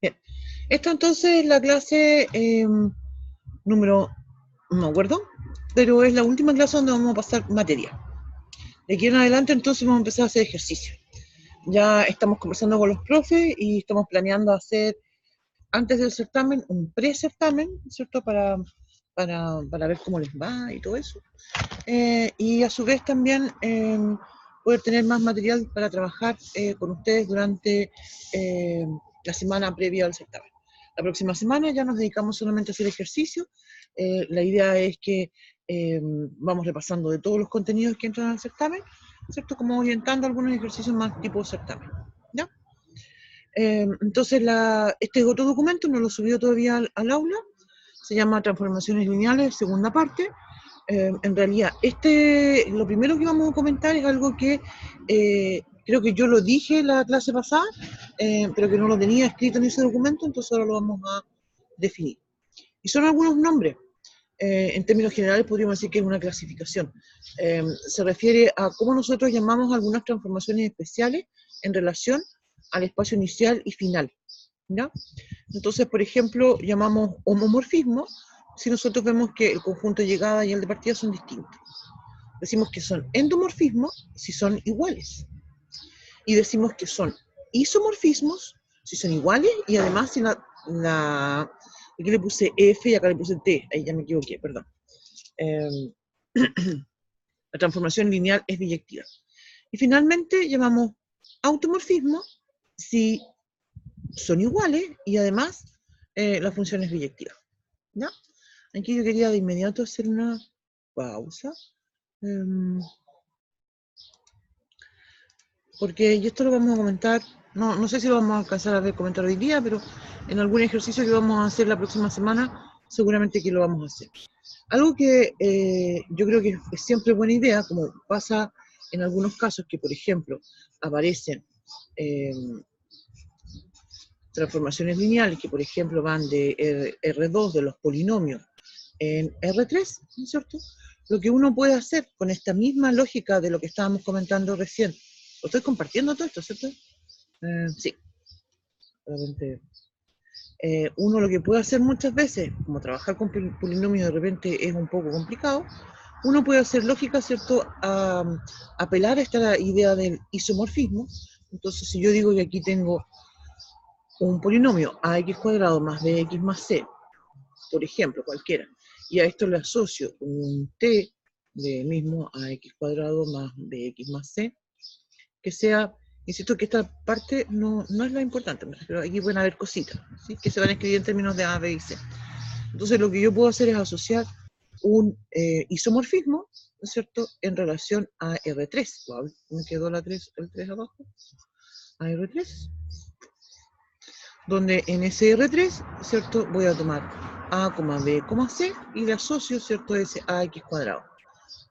Bien. Esto entonces es la clase número, no me acuerdo, pero es la última clase donde vamos a pasar materia. De aquí en adelante entonces vamos a empezar a hacer ejercicio. Ya estamos conversando con los profes y estamos planeando hacer antes del certamen un pre-certamen, ¿cierto? Para ver cómo les va y todo eso. Y a su vez también poder tener más material para trabajar con ustedes durante la semana previa al certamen. La próxima semana ya nos dedicamos solamente a hacer ejercicio. La idea es que vamos repasando de todos los contenidos que entran al certamen, ¿cierto? Como orientando algunos ejercicios más tipo certamen, ¿ya? Entonces, este otro documento no lo subió todavía al aula, se llama Transformaciones Lineales, segunda parte. En realidad, lo primero que vamos a comentar es algo que creo que yo lo dije la clase pasada, pero que no lo tenía escrito en ese documento, entonces ahora lo vamos a definir. Y son algunos nombres. En términos generales podríamos decir que es una clasificación. Se refiere a cómo nosotros llamamos algunas transformaciones especiales en relación al espacio inicial y final, ¿ya? Entonces, por ejemplo, llamamos homomorfismo si nosotros vemos que el conjunto de llegada y el de partida son distintos. Decimos que son endomorfismos si son iguales. Y decimos que son isomorfismos si son iguales y además si aquí le puse F y acá le puse T, ahí ya me equivoqué, perdón. La transformación lineal es biyectiva. Y finalmente llamamos automorfismo si son iguales y además la función es biyectiva. ¿Ya? Aquí yo quería de inmediato hacer una pausa. Porque y esto lo vamos a comentar, no sé si lo vamos a alcanzar a ver comentar hoy día, pero en algún ejercicio que vamos a hacer la próxima semana, seguramente que lo vamos a hacer. Algo que yo creo que es siempre buena idea, como pasa en algunos casos que, por ejemplo, aparecen transformaciones lineales que, por ejemplo, van de R2 de los polinomios en R3, ¿no es cierto? Lo que uno puede hacer con esta misma lógica de lo que estábamos comentando recién, lo estoy compartiendo todo esto, ¿cierto? Sí, realmente. Uno lo que puede hacer muchas veces, como trabajar con polinomios de repente es un poco complicado, uno puede hacer lógica, ¿cierto? A apelar a esta idea del isomorfismo. Entonces, si yo digo que aquí tengo un polinomio ax cuadrado más bx más c, por ejemplo, cualquiera, y a esto le asocio un t de mismo ax cuadrado más bx más c, que sea, insisto que esta parte no es la importante, pero aquí pueden haber cositas, ¿sí? Que se van a escribir en términos de A, B y C. Entonces lo que yo puedo hacer es asociar un isomorfismo, ¿no es cierto?, en relación a R3. Wow, me quedó el 3 abajo, a R3, donde en ese R3, ¿cierto?, voy a tomar A, B, C y le asocio, ¿cierto?, ese AX cuadrado.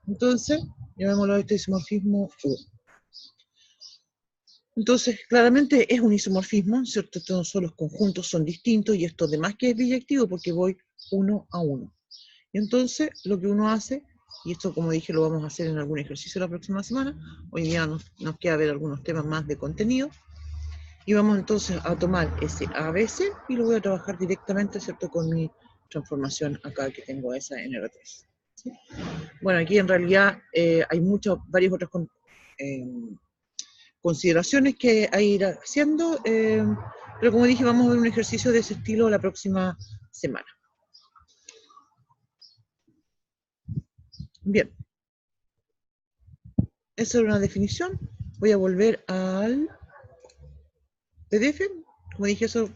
Entonces, llamémoslo a este isomorfismo U. Entonces, claramente es un isomorfismo, ¿cierto? Todos los conjuntos son distintos y esto además que es biyectivo porque voy uno a uno. Y entonces, lo que uno hace, y esto como dije lo vamos a hacer en algún ejercicio la próxima semana, hoy día nos queda ver algunos temas más de contenido, y vamos entonces a tomar ese ABC y lo voy a trabajar directamente, ¿cierto? Con mi transformación acá que tengo esa en R3. ¿Sí? Bueno, aquí en realidad hay varios otros consideraciones que hay ir haciendo, pero como dije, vamos a ver un ejercicio de ese estilo la próxima semana. Bien, esa es una definición. Voy a volver al PDF. Como dije, eso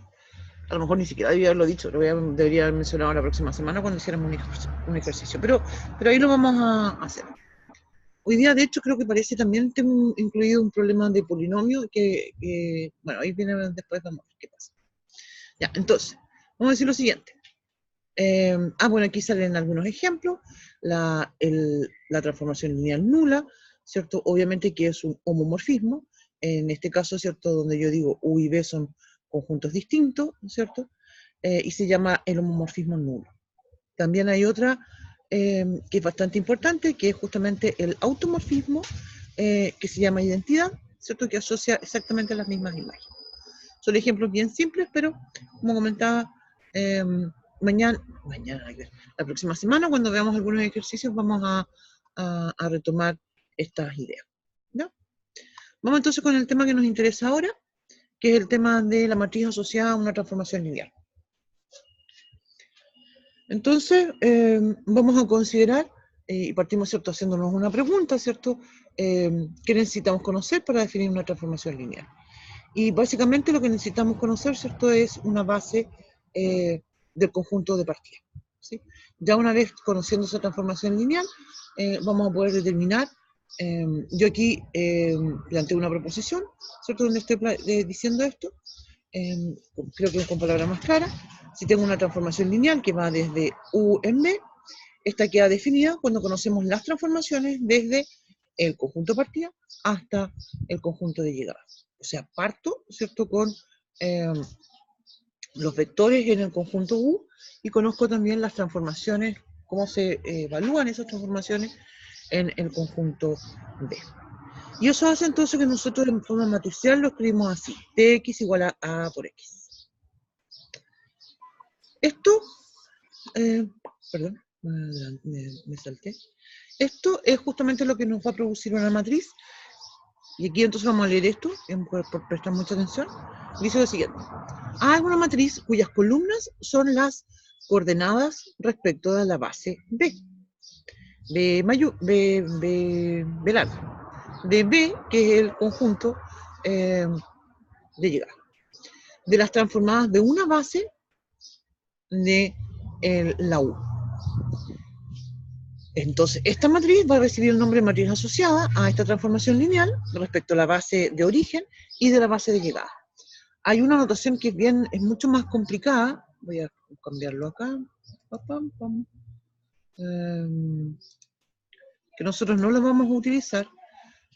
a lo mejor ni siquiera debería haberlo dicho, debería haber mencionado la próxima semana cuando hiciéramos un ejercicio, pero ahí lo vamos a hacer. Hoy día, de hecho, creo que parece también tengo incluido un problema de polinomio que bueno, ahí viene después, vamos a ver qué pasa. Ya, entonces, vamos a decir lo siguiente. Bueno, aquí salen algunos ejemplos. La transformación lineal nula, ¿cierto? Obviamente que es un homomorfismo. En este caso, ¿cierto? Donde yo digo U y B son conjuntos distintos, ¿cierto? Y se llama el homomorfismo nulo. También hay otra que es bastante importante, que es justamente el automorfismo, que se llama identidad, ¿cierto? Que asocia exactamente las mismas imágenes. Son ejemplos bien simples, pero como comentaba, mañana, la próxima semana, cuando veamos algunos ejercicios, vamos a retomar estas ideas. ¿Ya? Vamos entonces con el tema que nos interesa ahora, que es el tema de la matriz asociada a una transformación lineal. Entonces, vamos a considerar, y partimos, ¿cierto?, haciéndonos una pregunta, ¿cierto?, ¿qué necesitamos conocer para definir una transformación lineal? Y básicamente lo que necesitamos conocer, ¿cierto?, es una base del conjunto de partida, ¿sí? Ya una vez conociendo esa transformación lineal, vamos a poder determinar, yo aquí planteo una proposición, ¿cierto?, donde estoy diciendo esto, creo que con palabras más claras. Si tengo una transformación lineal que va desde U en B, esta queda definida cuando conocemos las transformaciones desde el conjunto de partida hasta el conjunto de llegada. O sea, parto, ¿cierto?, con los vectores en el conjunto U y conozco también las transformaciones, cómo se evalúan esas transformaciones en el conjunto B. Y eso hace entonces que nosotros en forma matricial lo escribimos así: Tx igual a A por X. Esto, perdón, me salté. Esto es justamente lo que nos va a producir una matriz. Y aquí entonces vamos a leer esto, por prestar mucha atención. Dice lo siguiente: hay una matriz cuyas columnas son las coordenadas respecto de la base B. B larga. De B, que es el conjunto de llegada. De las transformadas de una base de la U. Entonces, esta matriz va a recibir el nombre de matriz asociada a esta transformación lineal respecto a la base de origen y de la base de llegada. Hay una notación que es mucho más complicada. Voy a cambiarlo acá. Que nosotros no la vamos a utilizar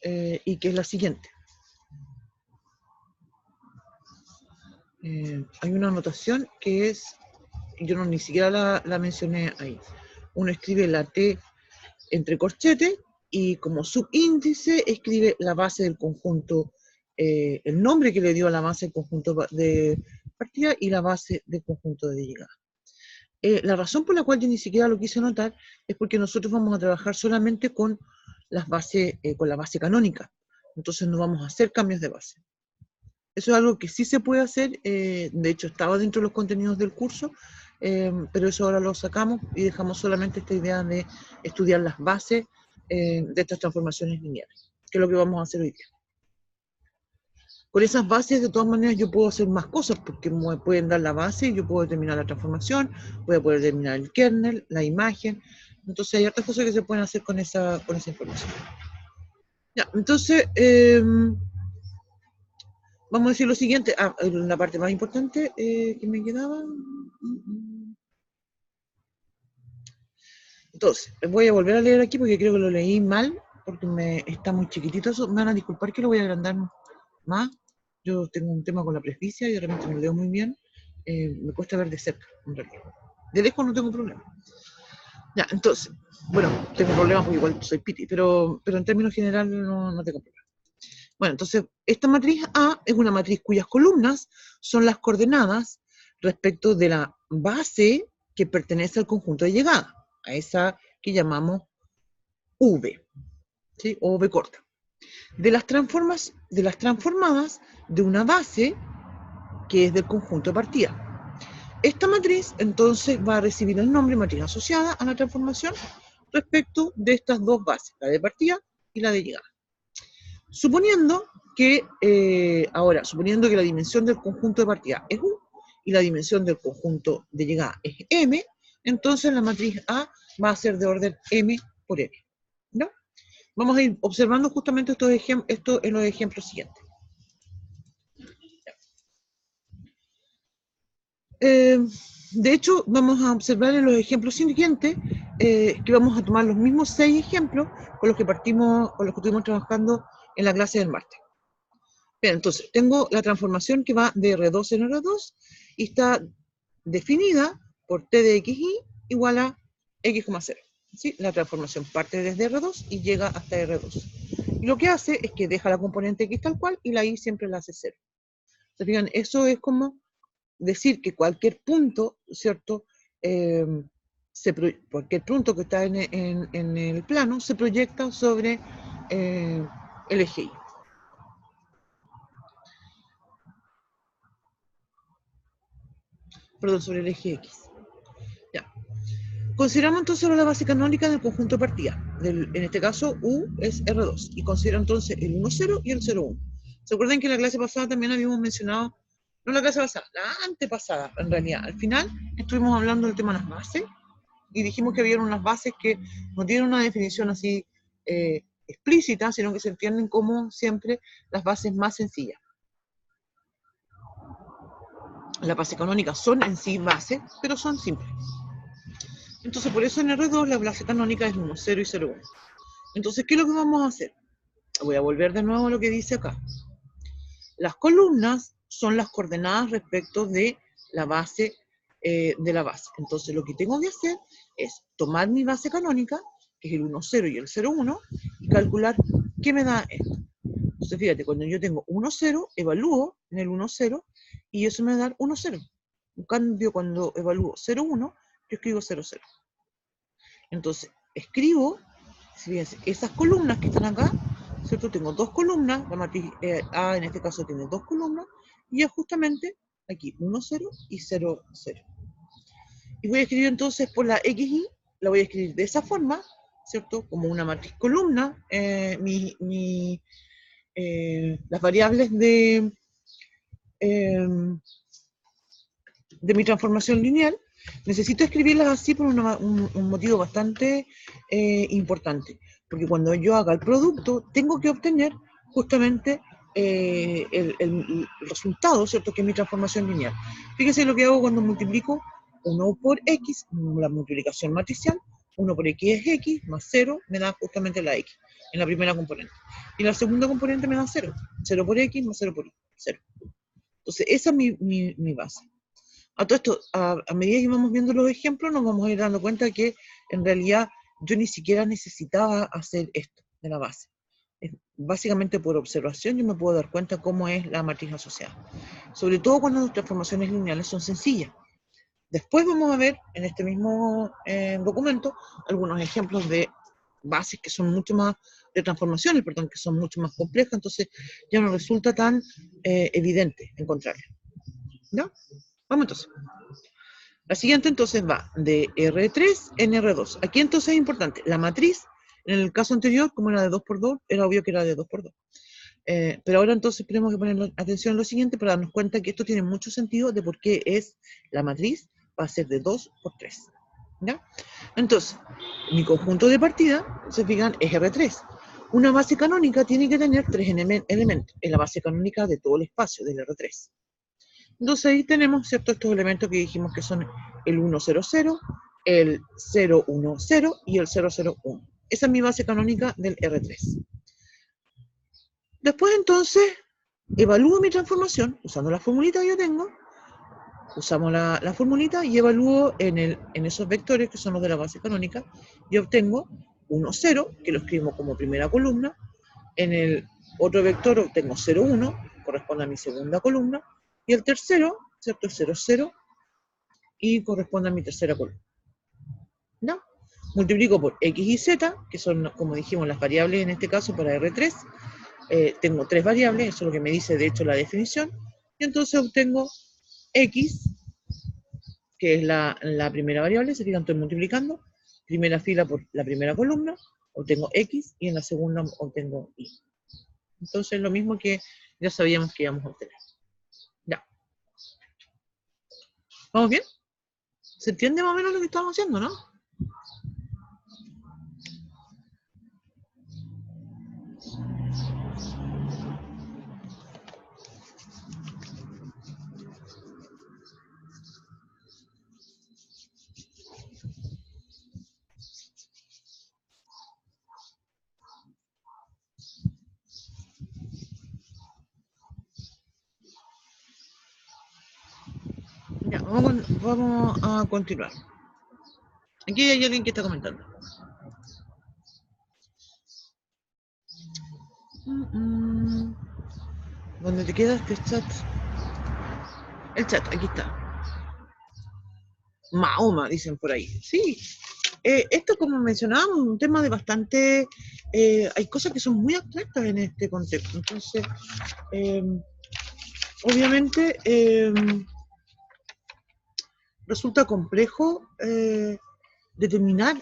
y que es la siguiente. Hay una notación que es, yo ni siquiera la mencioné ahí. Uno escribe la T entre corchetes y como subíndice escribe la base del conjunto, el nombre que le dio a la base del conjunto de partida y la base del conjunto de llegada. La razón por la cual yo ni siquiera lo quise anotar es porque nosotros vamos a trabajar solamente con las bases, con la base canónica. Entonces no vamos a hacer cambios de base. Eso es algo que sí se puede hacer, de hecho estaba dentro de los contenidos del curso, pero eso ahora lo sacamos y dejamos solamente esta idea de estudiar las bases de estas transformaciones lineales, que es lo que vamos a hacer hoy día. Con esas bases, de todas maneras, yo puedo hacer más cosas, porque me pueden dar la base y yo puedo determinar la transformación, voy a poder determinar el kernel, la imagen. Entonces hay otras cosas que se pueden hacer con esa información. Ya, entonces, vamos a decir lo siguiente. La parte más importante que me quedaba. Entonces, voy a volver a leer aquí porque creo que lo leí mal, porque está muy chiquitito eso. Me van a disculpar que lo voy a agrandar más. Yo tengo un tema con la presbicia y de repente no leo muy bien. Me cuesta ver de cerca, en realidad. De lejos no tengo problema. Ya, entonces, bueno, tengo problemas porque igual soy piti, pero en términos generales no tengo problema. Bueno, entonces, esta matriz A es una matriz cuyas columnas son las coordenadas respecto de la base que pertenece al conjunto de llegada, a esa que llamamos V, ¿sí? O V corta. De las transformadas de una base que es del conjunto de partida. Esta matriz, entonces, va a recibir el nombre matriz asociada a la transformación respecto de estas dos bases, la de partida y la de llegada. Suponiendo que la dimensión del conjunto de partida es U y la dimensión del conjunto de llegada es M, entonces la matriz A va a ser de orden M por M. ¿No? Vamos a ir observando justamente esto en los ejemplos siguientes. De hecho, vamos a observar en los ejemplos siguientes que vamos a tomar los mismos 6 ejemplos con los que estuvimos trabajando en la clase del martes. Bien, entonces, tengo la transformación que va de R2 en R2 y está definida por T de XY igual a X,0. ¿Sí? La transformación parte desde R2 y llega hasta R2. Y lo que hace es que deja la componente X tal cual y la Y siempre la hace 0. ¿Se fijan? Eso es como decir que cualquier punto, ¿cierto? Cualquier punto que está en el plano se proyecta sobre el eje Y. Perdón, sobre el eje X. Ya. Consideramos entonces la base canónica del conjunto de partida. En este caso, U es R2. Y considero entonces el 1, 0 y el 0, 1. ¿Se acuerdan que en la clase pasada también habíamos mencionado, no la clase pasada, la antepasada, en realidad? Al final estuvimos hablando del tema de las bases y dijimos que había unas bases que no tienen una definición así explícita, sino que se entienden como siempre las bases más sencillas. Las bases canónicas son en sí bases, pero son simples. Entonces, por eso en R2 la base canónica es 1, 0 y 0, 1. Entonces, ¿qué es lo que vamos a hacer? Voy a volver de nuevo a lo que dice acá. Las columnas son las coordenadas respecto de la base Entonces, lo que tengo que hacer es tomar mi base canónica, que es el 1, 0 y el 0, 1, y calcular qué me da esto. Entonces, fíjate, cuando yo tengo 1, 0, evalúo en el 1, 0, y eso me da 1, 0. En cambio, cuando evalúo 0, 1, yo escribo 0, 0. Entonces, escribo, fíjense, esas columnas que están acá, ¿cierto? Tengo dos columnas, la matriz A en este caso tiene dos columnas, y es justamente aquí 1, 0 y 0, 0. Y voy a escribir entonces por la XY, la voy a escribir de esa forma, ¿cierto? Como una matriz columna, las variables de mi transformación lineal, necesito escribirlas así por un motivo bastante importante, porque cuando yo haga el producto, tengo que obtener justamente el resultado, ¿cierto?, que es mi transformación lineal. Fíjese lo que hago cuando multiplico 1 por x, la multiplicación matricial, 1 por x es x, más 0 me da justamente la x, en la primera componente. Y la segunda componente me da 0, 0 por x más 0 por y, 0. Entonces, esa es mi base. A todo esto, a medida que vamos viendo los ejemplos, nos vamos a ir dando cuenta que en realidad yo ni siquiera necesitaba hacer esto de la base. Básicamente por observación yo me puedo dar cuenta cómo es la matriz asociada. Sobre todo cuando las transformaciones lineales son sencillas. Después vamos a ver en este mismo documento algunos ejemplos de bases que son mucho más, de transformaciones, perdón, que son mucho más complejas, entonces ya no resulta tan evidente encontrarlas. ¿No? Vamos entonces. La siguiente entonces va de R3 en R2. Aquí entonces es importante, la matriz, en el caso anterior, como era de 2×2, era obvio que era de 2×2. Pero ahora entonces tenemos que poner atención a lo siguiente para darnos cuenta que esto tiene mucho sentido de por qué es la matriz, va a ser de 2×3. ¿Ya? Entonces, mi conjunto de partida, se fijan, es R3. Una base canónica tiene que tener 3 elementos, es la base canónica de todo el espacio del R3. Entonces ahí tenemos, ¿cierto?, estos elementos que dijimos que son el 1, 0, 0, el 0, 1, 0 y el 0, 0, 1. Esa es mi base canónica del R3. Después entonces evalúo mi transformación usando la formulita que yo tengo. Usamos la formulita y evalúo en esos vectores que son los de la base canónica y obtengo 1, 0, que lo escribo como primera columna. En el otro vector obtengo 0, 1, corresponde a mi segunda columna. Y el tercero, ¿cierto?, es 0, 0 y corresponde a mi tercera columna. ¿No? Multiplico por x y z, que son, como dijimos, las variables en este caso para R3. Tengo tres variables, eso es lo que me dice de hecho la definición. Y entonces obtengo x, que es la primera variable, se fijan, estoy multiplicando. Primera fila por la primera columna, obtengo x, y en la segunda obtengo y. Entonces lo mismo que ya sabíamos que íbamos a obtener. Ya. ¿Vamos bien? ¿Se entiende más o menos lo que estamos haciendo, no? Ya, vamos a continuar. Aquí hay alguien que está comentando. ¿Dónde te quedaste, chat? El chat, aquí está. Mahoma, dicen por ahí. Sí, esto como mencionábamos, un tema de bastante... hay cosas que son muy abstractas en este contexto. Entonces, obviamente, resulta complejo determinar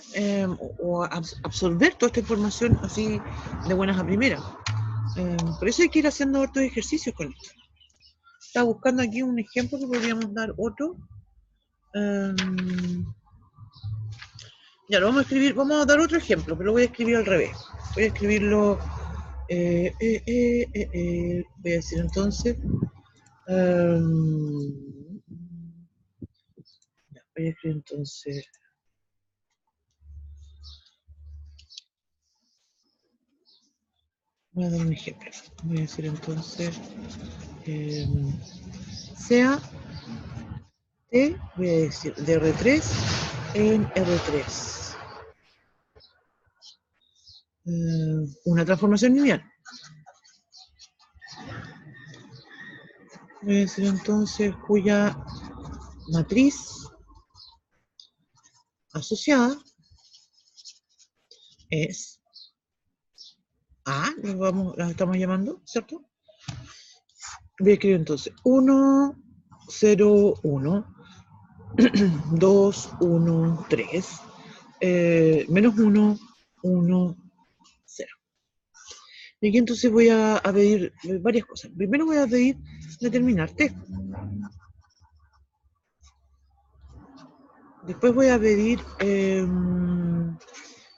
o absorber toda esta información así de buenas a primeras. Por eso hay que ir haciendo otros ejercicios con esto. Estaba buscando aquí un ejemplo que podríamos dar otro. Ya lo vamos a escribir, vamos a dar otro ejemplo, pero lo voy a escribir al revés. Voy a escribirlo, voy a decir entonces, voy a escribir entonces, voy a dar un ejemplo. Voy a decir entonces, sea T, voy a decir de R3 en R3. Una transformación lineal. Voy a decir entonces cuya matriz asociada es A, las estamos llamando, ¿cierto? Voy a escribir entonces 1, 0, 1, 2, 1, 3, menos 1, 1, 0. Y aquí entonces voy a pedir varias cosas. Primero voy a pedir determinar T. Después voy a pedir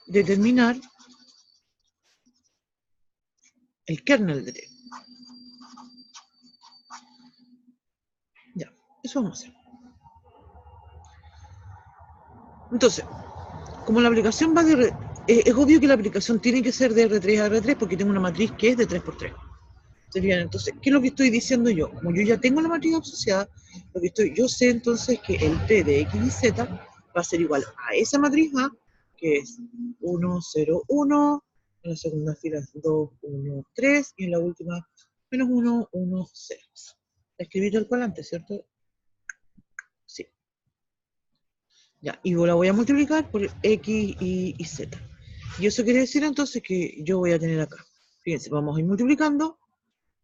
determinar el kernel de T. Ya, eso vamos a hacer. Entonces, como la aplicación va de... es obvio que la aplicación tiene que ser de R3 a R3 porque tengo una matriz que es de 3×3. Serían, entonces, ¿qué es lo que estoy diciendo yo? Como yo ya tengo la matriz asociada, yo sé entonces que el T de X y Z va a ser igual a esa matriz A, que es 1, 0, 1, en la segunda fila es 2, 1, 3, y en la última menos 1, 1, 0. La escribí tal cual antes, ¿cierto? Sí. Ya, y la voy a multiplicar por X y Z. Y eso quiere decir entonces que yo voy a tener acá. Fíjense, vamos a ir multiplicando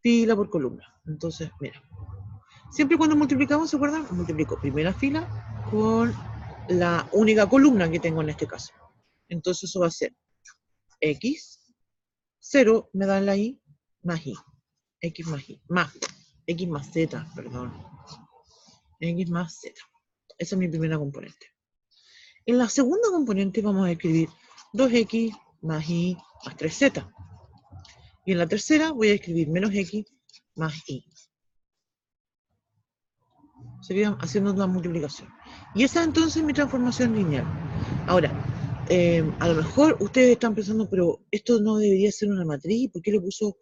fila por columna. Entonces, mira. Siempre cuando multiplicamos, ¿se acuerdan? Multiplico primera fila con la única columna que tengo en este caso. Entonces eso va a ser X, 0 me da la Y, más Y. X más Y, más X más Z, perdón. X más Z. Esa es mi primera componente. En la segunda componente vamos a escribir 2X más Y más 3Z. Y en la tercera voy a escribir menos X más Y. Sería haciendo una multiplicación. Y esa entonces es mi transformación lineal. Ahora, a lo mejor ustedes están pensando, pero esto no debería ser una matriz, ¿por qué le puso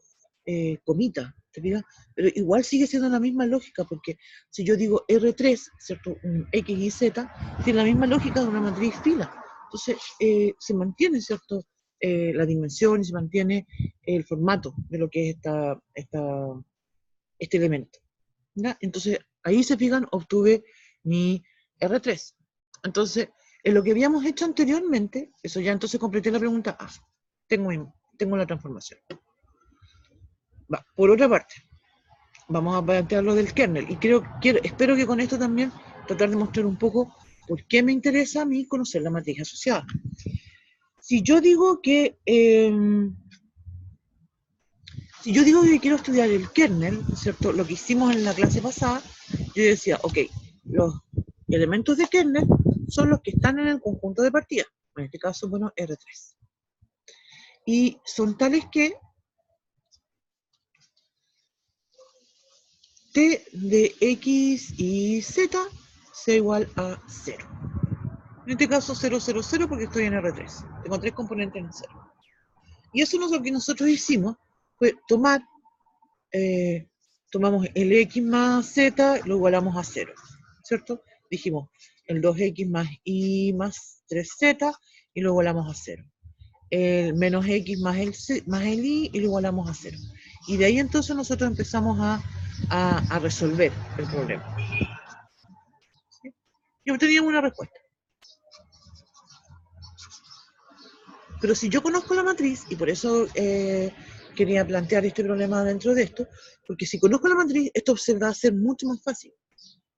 comita? ¿Te fijas? Pero igual sigue siendo la misma lógica, porque si yo digo R3, ¿cierto? Un X y Z, tiene la misma lógica de una matriz fila. Entonces, se mantiene, ¿cierto? La dimensión y se mantiene el formato de lo que es este elemento. ¿Ya? Entonces, ahí se fijan, obtuve mi R3. Entonces, en lo que habíamos hecho anteriormente, eso ya entonces completé la pregunta A. Tengo la transformación. Va, por otra parte, vamos a plantear lo del kernel. Y espero que con esto también tratar de mostrar un poco por qué me interesa a mí conocer la matriz asociada. Si yo digo que quiero estudiar el kernel, ¿cierto? Lo que hicimos en la clase pasada, yo decía, ok, los elementos de kernel son los que están en el conjunto de partida, en este caso, bueno, R3. Y son tales que T de X y Z sea igual a 0. En este caso 0, 0, 0 porque estoy en R3. Tengo 3 componentes en 0. Y eso es lo que nosotros hicimos, fue tomamos el X más Z, lo igualamos a 0, ¿cierto? Dijimos el 2X más Y más 3Z y lo igualamos a 0. El menos X más el Y y lo igualamos a 0. Y de ahí entonces nosotros empezamos a a resolver el problema. ¿Sí? Y obtenía una respuesta. Pero si yo conozco la matriz, y por eso quería plantear este problema dentro de esto, porque si conozco la matriz, esto se va a hacer mucho más fácil.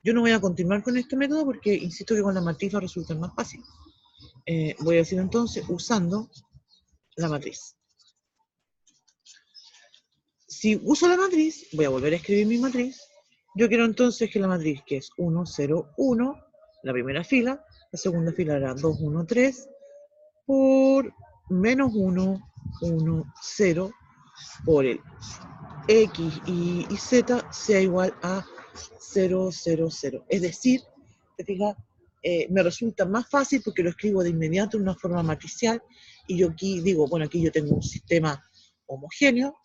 Yo no voy a continuar con este método porque insisto que con la matriz va a resultar más fácil. Voy a decir entonces usando la matriz. Si uso la matriz, voy a volver a escribir mi matriz. Yo quiero entonces que la matriz, que es 1, 0, 1, la primera fila, la segunda fila era 2, 1, 3, por menos 1, 1, 0, por el X y Z sea igual a 0, 0, 0. Es decir, te fijas, me resulta más fácil porque lo escribo de inmediato en una forma matricial y yo aquí digo, bueno, aquí yo tengo un sistema homogéneo,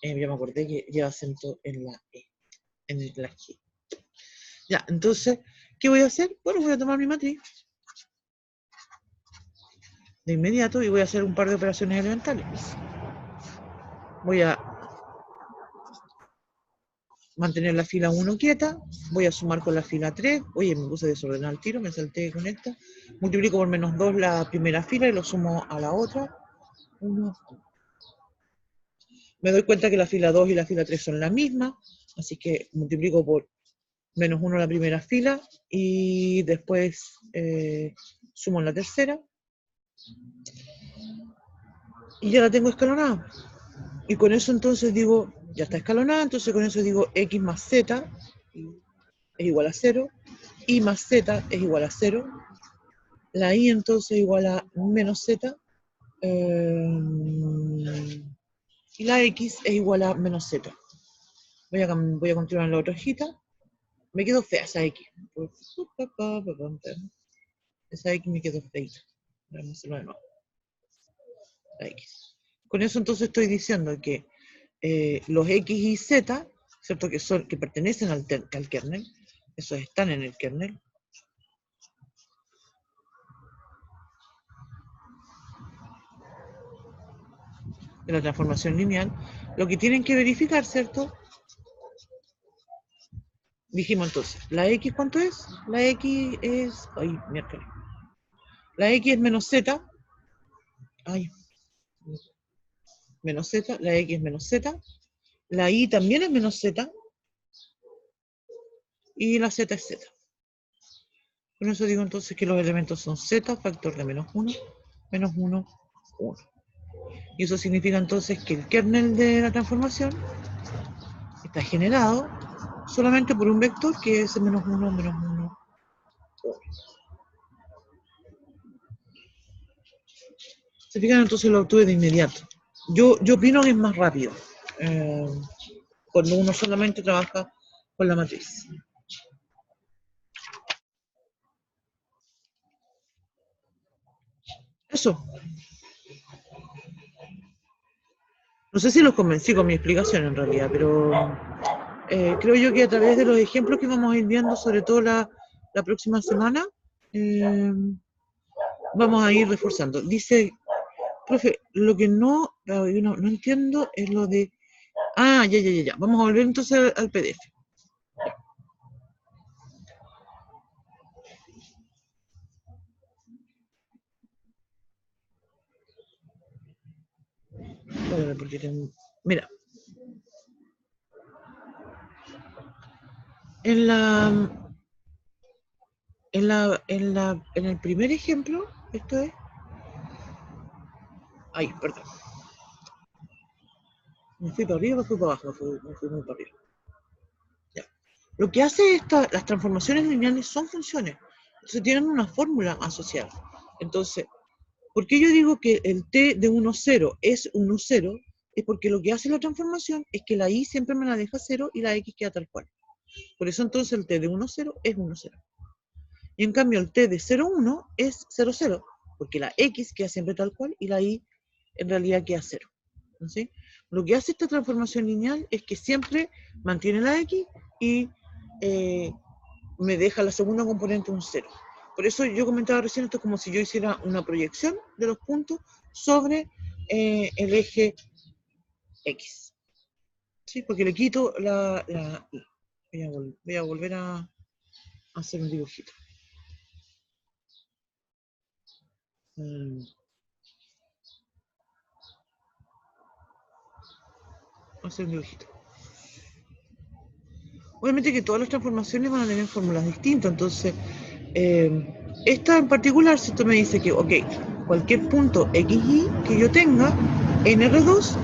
ya me acordé que lleva acento en la E, en la G. Ya, entonces, ¿qué voy a hacer? Bueno, voy a tomar mi matriz de inmediato y voy a hacer un par de operaciones elementales. Voy a mantener la fila 1 quieta, voy a sumar con la fila 3, oye, me puse desordenado el tiro, me salté con esta, multiplico por menos 2 la primera fila y lo sumo a la otra, 1. Me doy cuenta que la fila 2 y la fila 3 son la misma, así que multiplico por menos 1 la primera fila y después sumo en la tercera y ya la tengo escalonada. Y con eso entonces digo, ya está escalonada, entonces con eso digo x más z es igual a 0, y más z es igual a 0, la y entonces igual a menos z, y la x es igual a menos z. Voy a continuar en la otra hojita. Me quedó fea esa x. Esa x me quedó feita. Vamos a hacerlo de nuevo. La x. Con eso entonces estoy diciendo que los x y z, ¿cierto? Que pertenecen al kernel, esos están en el kernel. De la transformación lineal, lo que tienen que verificar, ¿cierto? Dijimos entonces, ¿la x cuánto es? La x es, ay, miércoles. La x es menos z, ay, menos z, la x es menos z, la y también es menos z, y la z es z. Con eso digo entonces que los elementos son z, factor de menos 1, 1. Y eso significa entonces que el kernel de la transformación está generado solamente por un vector que es menos 1, menos 1. Se fijan, entonces lo obtuve de inmediato. Yo opino que es más rápido cuando uno solamente trabaja con la matriz. Eso. No sé si los convencí con mi explicación en realidad, pero creo yo que a través de los ejemplos que vamos a ir viendo, sobre todo la próxima semana, vamos a ir reforzando. Dice, profe, lo que no entiendo es lo de... Ah, ya. Vamos a volver entonces al PDF. Bueno, porque mira, en el primer ejemplo, esto es... Ay, perdón. Me fui para arriba, me fui para abajo, me fui muy para arriba. Ya. Lo que hace las transformaciones lineales son funciones. Entonces tienen una fórmula asociada. Entonces, ¿por qué yo digo que el t de 1, 0 es 1, 0? Es porque lo que hace la transformación es que la y siempre me la deja 0 y la x queda tal cual. Por eso entonces el t de 1, 0 es 1, 0. Y en cambio el t de 0, 1 es 0, 0, porque la x queda siempre tal cual y la y en realidad queda 0. ¿Sí? Lo que hace esta transformación lineal es que siempre mantiene la x y me deja la segunda componente un 0. Por eso yo comentaba recién, esto es como si yo hiciera una proyección de los puntos sobre el eje X. ¿Sí? Porque le quito voy a volver a hacer un dibujito. Hacer un dibujito. Obviamente que todas las transformaciones van a tener fórmulas distintas, entonces esta en particular, si esto me dice que, ok, cualquier punto XY que yo tenga en R2,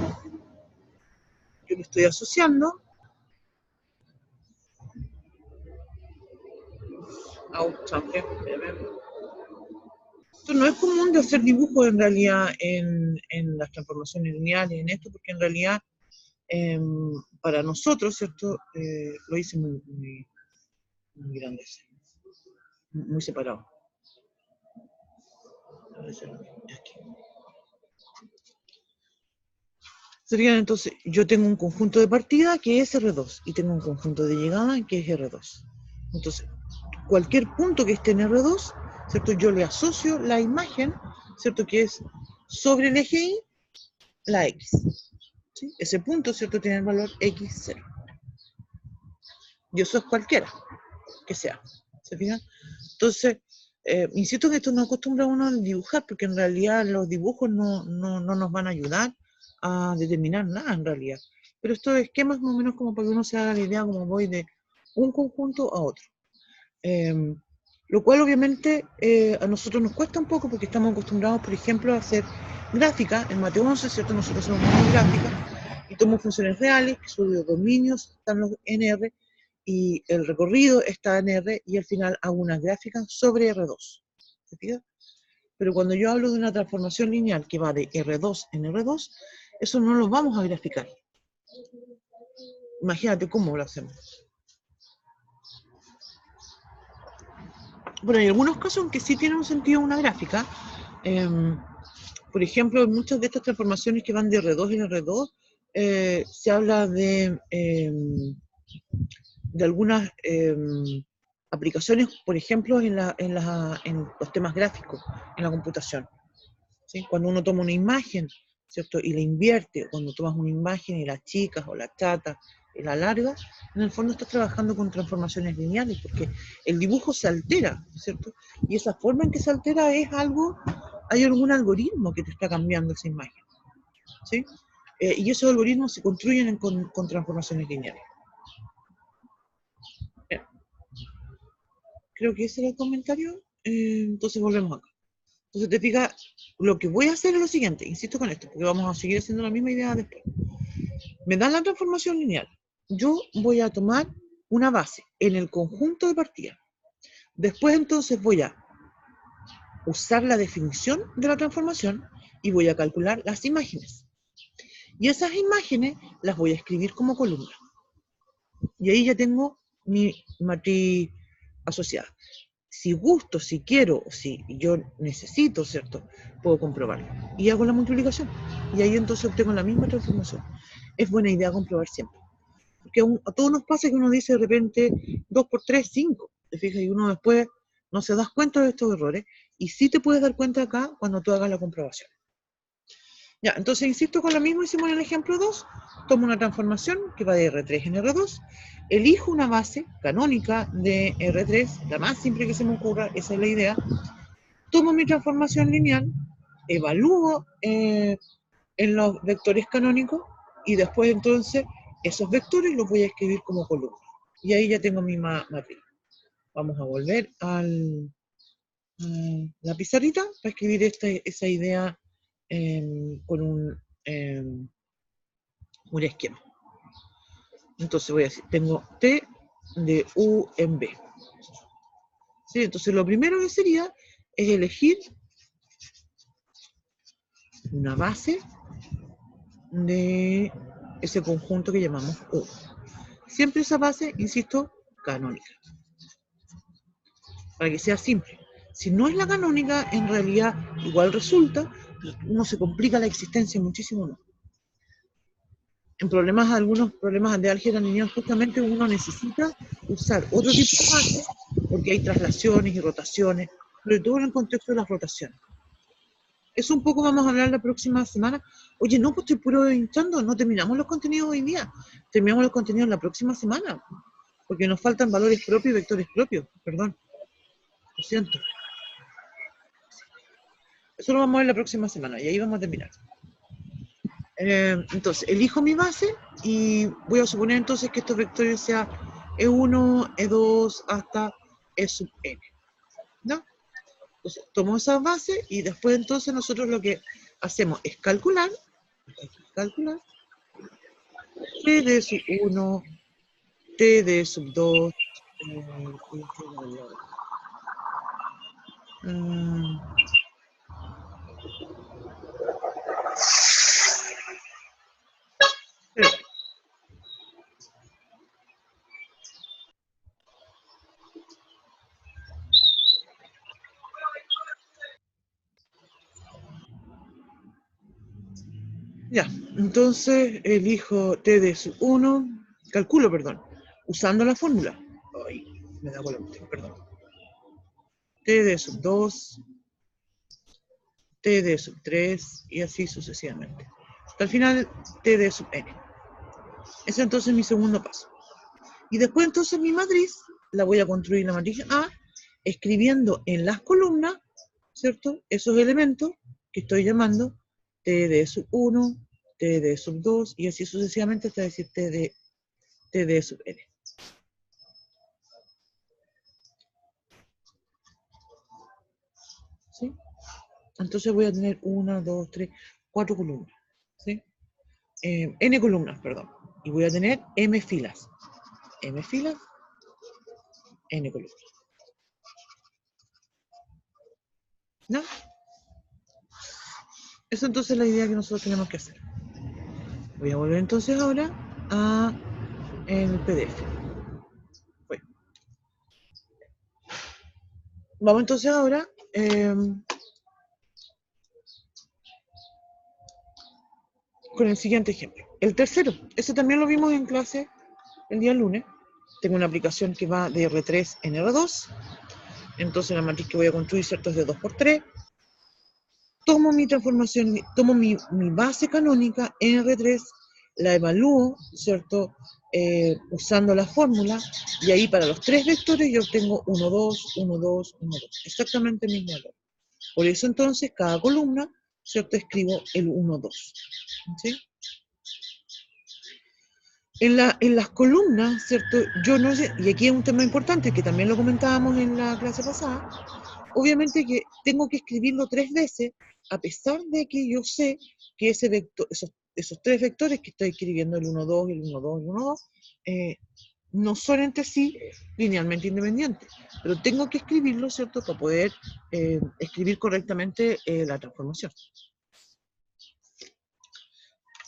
yo lo estoy asociando a un change. Esto no es común de hacer dibujos en realidad en las transformaciones lineales, en esto, porque en realidad para nosotros, ¿cierto? Lo hice muy grande, muy separado. Aquí. Serían entonces, yo tengo un conjunto de partida que es R2 y tengo un conjunto de llegada que es R2. Entonces, cualquier punto que esté en R2, ¿cierto? Yo le asocio la imagen, ¿cierto? Que es sobre el eje Y, la X. ¿Sí? Ese punto, ¿cierto? Tiene el valor X0. Y eso es cualquiera que sea. ¿Se fijan? Entonces, insisto que esto no acostumbra uno a dibujar, porque en realidad los dibujos no nos van a ayudar a determinar nada en realidad. Pero estos esquemas más o menos como para que uno se haga la idea como voy de un conjunto a otro. Lo cual obviamente a nosotros nos cuesta un poco porque estamos acostumbrados, por ejemplo, a hacer gráfica. En Mateo 11, ¿cierto? Nosotros hacemos muchas gráficas y tomamos funciones reales, que son los dominios, están los en R, y el recorrido está en R, y al final hago una gráfica sobre R2. ¿Se fija? Pero cuando yo hablo de una transformación lineal que va de R2 en R2, eso no lo vamos a graficar. Imagínate cómo lo hacemos. Bueno, hay algunos casos en que sí tiene un sentido una gráfica. Por ejemplo, en muchas de estas transformaciones que van de R2 en R2, se habla de algunas aplicaciones, por ejemplo, en los temas gráficos, en la computación. ¿Sí? Cuando uno toma una imagen, ¿cierto? Y la invierte, cuando tomas una imagen y la achicas o la achatas y la alargas, en el fondo estás trabajando con transformaciones lineales, porque el dibujo se altera, ¿cierto? Y esa forma en que se altera es hay algún algoritmo que te está cambiando esa imagen, ¿sí? Y esos algoritmos se construyen con transformaciones lineales. Bien. Creo que ese era el comentario, entonces volvemos acá. Entonces te fijas, lo que voy a hacer es lo siguiente, insisto con esto, porque vamos a seguir haciendo la misma idea después. Me dan la transformación lineal. Yo voy a tomar una base en el conjunto de partida. Después entonces voy a usar la definición de la transformación y voy a calcular las imágenes. Y esas imágenes las voy a escribir como columna. Y ahí ya tengo mi matriz asociada. Si gusto, si quiero, si yo necesito, ¿cierto? Puedo comprobarlo. Y hago la multiplicación. Y ahí entonces obtengo la misma transformación. Es buena idea comprobar siempre. Porque a todos nos pasa que uno dice de repente 2 por 3, 5. ¿Te fijas? Y uno después no se da cuenta de estos errores. Y sí te puedes dar cuenta acá cuando tú hagas la comprobación. Ya, entonces insisto con lo mismo, hicimos en el ejemplo 2. Tomo una transformación que va de R3 en R2. Elijo una base canónica de R3, la más simple que se me ocurra, esa es la idea. Tomo mi transformación lineal, evalúo en los vectores canónicos y después entonces esos vectores los voy a escribir como columna. Y ahí ya tengo mi matriz. Vamos a volver a la pizarrita para escribir esa idea con un esquema. Entonces voy a decir, tengo T de U en B. ¿Sí? Entonces lo primero que sería es elegir una base de ese conjunto que llamamos U. Siempre esa base, insisto, canónica. Para que sea simple. Si no es la canónica, en realidad igual resulta, uno se complica la existencia muchísimo más. En algunos problemas de álgebra lineal, justamente uno necesita usar otro tipo de base, porque hay traslaciones y rotaciones, sobre todo en el contexto de las rotaciones. Eso un poco vamos a hablar la próxima semana. Oye, no, pues estoy puro hinchando, no terminamos los contenidos hoy día. Terminamos los contenidos la próxima semana, porque nos faltan valores propios y vectores propios. Perdón, lo siento. Eso lo vamos a ver la próxima semana y ahí vamos a terminar. Entonces, elijo mi base y voy a suponer entonces que estos vectores sean E1, E2 hasta E sub n. ¿No? Entonces, tomo esa base y después entonces nosotros lo que hacemos es calcular T de sub 1, T de sub 2, ya, entonces elijo T de sub 1, calculo, perdón, usando la fórmula. Ay, me da vuelta, perdón. T de sub 2, T de sub 3 y así sucesivamente. Hasta el final, T de sub n. Ese entonces es mi segundo paso. Y después entonces mi matriz, la voy a construir la matriz A, escribiendo en las columnas, ¿cierto? Esos elementos que estoy llamando T de sub 1, T de sub 2 y así sucesivamente hasta decir T de sub n. ¿Sí? Entonces voy a tener 1, 2, 3, 4 columnas. ¿Sí? N columnas, perdón. Y voy a tener M filas. M filas, N columnas. ¿No? Eso entonces es la idea que nosotros tenemos que hacer. Voy a volver entonces ahora a el PDF. Bueno. Vamos entonces ahora con el siguiente ejemplo. El tercero, ese también lo vimos en clase el día lunes. Tengo una aplicación que va de R3 en R2. Entonces la matriz que voy a construir, ¿cierto?, es de 2 por 3. Tomo mi transformación, tomo mi base canónica en R3, la evalúo, ¿cierto?, usando la fórmula, y ahí para los tres vectores yo obtengo 1, 2, 1, 2, 1, 2. Exactamente el mismo valor. Por eso entonces cada columna, ¿cierto?, escribo el 1, 2. ¿Sí? En las columnas, ¿cierto? Yo no sé, y aquí es un tema importante que también lo comentábamos en la clase pasada, obviamente que tengo que escribirlo 3 veces, a pesar de que yo sé que ese vector, esos 3 vectores que estoy escribiendo, el 1, 2, el 1, 2, el 1, 2, no son entre sí linealmente independientes, pero tengo que escribirlo, ¿cierto?, para poder escribir correctamente la transformación.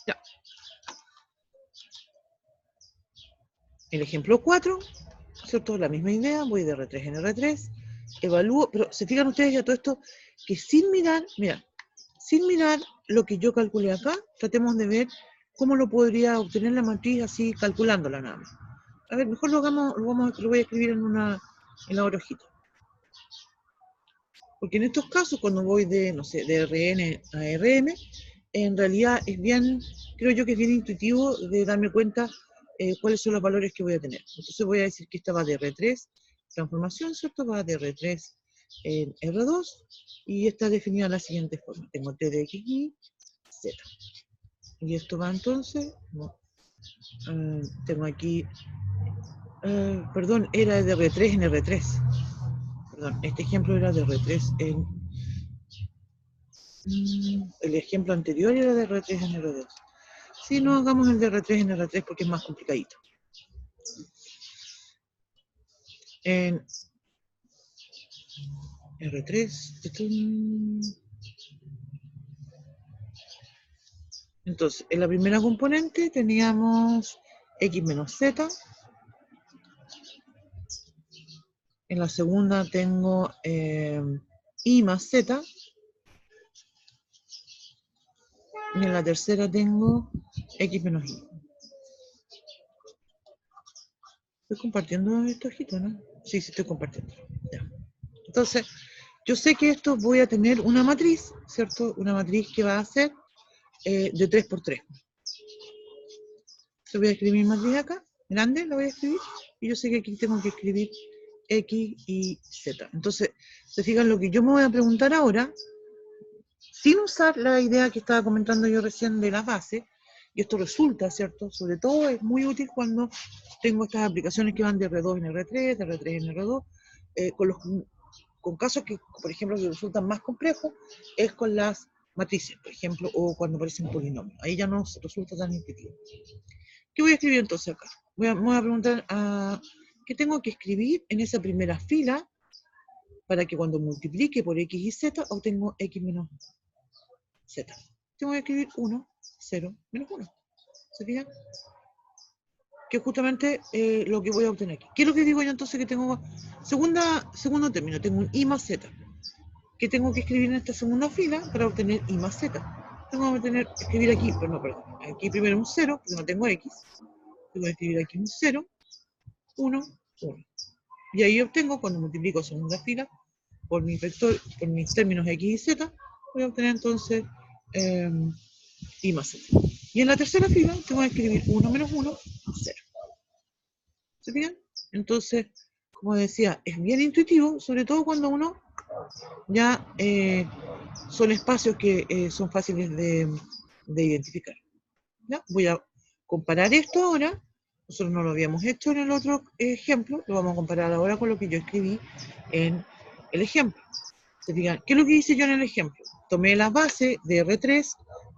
Ya. El ejemplo 4, ¿cierto? La misma idea, voy de R3 en R3, evalúo, pero se fijan ustedes ya todo esto, que sin mirar, mira, sin mirar lo que yo calculé acá, tratemos de ver cómo lo podría obtener la matriz así calculándola nada más. A ver, mejor lo voy a escribir en la otra hojita. Porque en estos casos, cuando voy de, no sé, de RN a RM, en realidad es bien, creo yo que es bien intuitivo de darme cuenta cuáles son los valores que voy a tener. Entonces voy a decir que esta va de R3, transformación, ¿cierto? Va de R3 en R2, y está definida de la siguiente forma. Tengo T de X, Y, Z. Y esto va entonces, no, tengo aquí, perdón, era de R3 en R3. Perdón, este ejemplo era de R3 en... el ejemplo anterior era de R3 en R2. Sí, no hagamos el de R3 en R3 porque es más complicadito. En R3, entonces, en la primera componente teníamos X menos Z. En la segunda tengo Y más Z. Y en la tercera tengo X menos Y. Estoy compartiendo esta hojita, ¿no? Sí, estoy compartiendo. Ya. Entonces, yo sé que esto voy a tener una matriz, ¿cierto? Una matriz que va a ser de 3 por 3. Yo voy a escribir mi matriz acá, grande, la voy a escribir, y yo sé que aquí tengo que escribir X y Z. Entonces, se fijan lo que yo me voy a preguntar ahora, sin usar la idea que estaba comentando yo recién de las bases, y esto resulta, ¿cierto? Sobre todo es muy útil cuando tengo estas aplicaciones que van de R2 en R3, de R3 en R2, con casos que, por ejemplo, que resultan más complejos, es con las matrices, por ejemplo, o cuando aparecen polinomios. Ahí ya no resulta tan intuitivo. ¿Qué voy a escribir entonces acá? Me voy a preguntar, ¿qué tengo que escribir en esa primera fila para que cuando multiplique por X y Z obtengo X menos Z? Tengo que escribir 1, 0, menos 1. ¿Se fijan? Que es justamente lo que voy a obtener aquí. ¿Qué es lo que digo yo entonces que tengo? Segundo término, tengo un I más Z. ¿Qué tengo que escribir en esta segunda fila para obtener I más Z? Tengo que escribir aquí, pero no, perdón. Aquí primero un 0, porque no tengo X. Tengo que escribir aquí un 0, 1, 1. Y ahí obtengo, cuando multiplico segunda fila, por mis términos X y Z, voy a obtener entonces I más Z. Y en la tercera fila tengo que escribir 1 menos 1, 0. ¿Se fijan? Entonces, como decía, es bien intuitivo, sobre todo cuando uno ya son espacios que son fáciles de identificar. ¿Ya? Voy a comparar esto ahora. Nosotros no lo habíamos hecho en el otro ejemplo, lo vamos a comparar ahora con lo que yo escribí en el ejemplo. ¿Se fijan? ¿Qué es lo que hice yo en el ejemplo? Tomé la base de R3,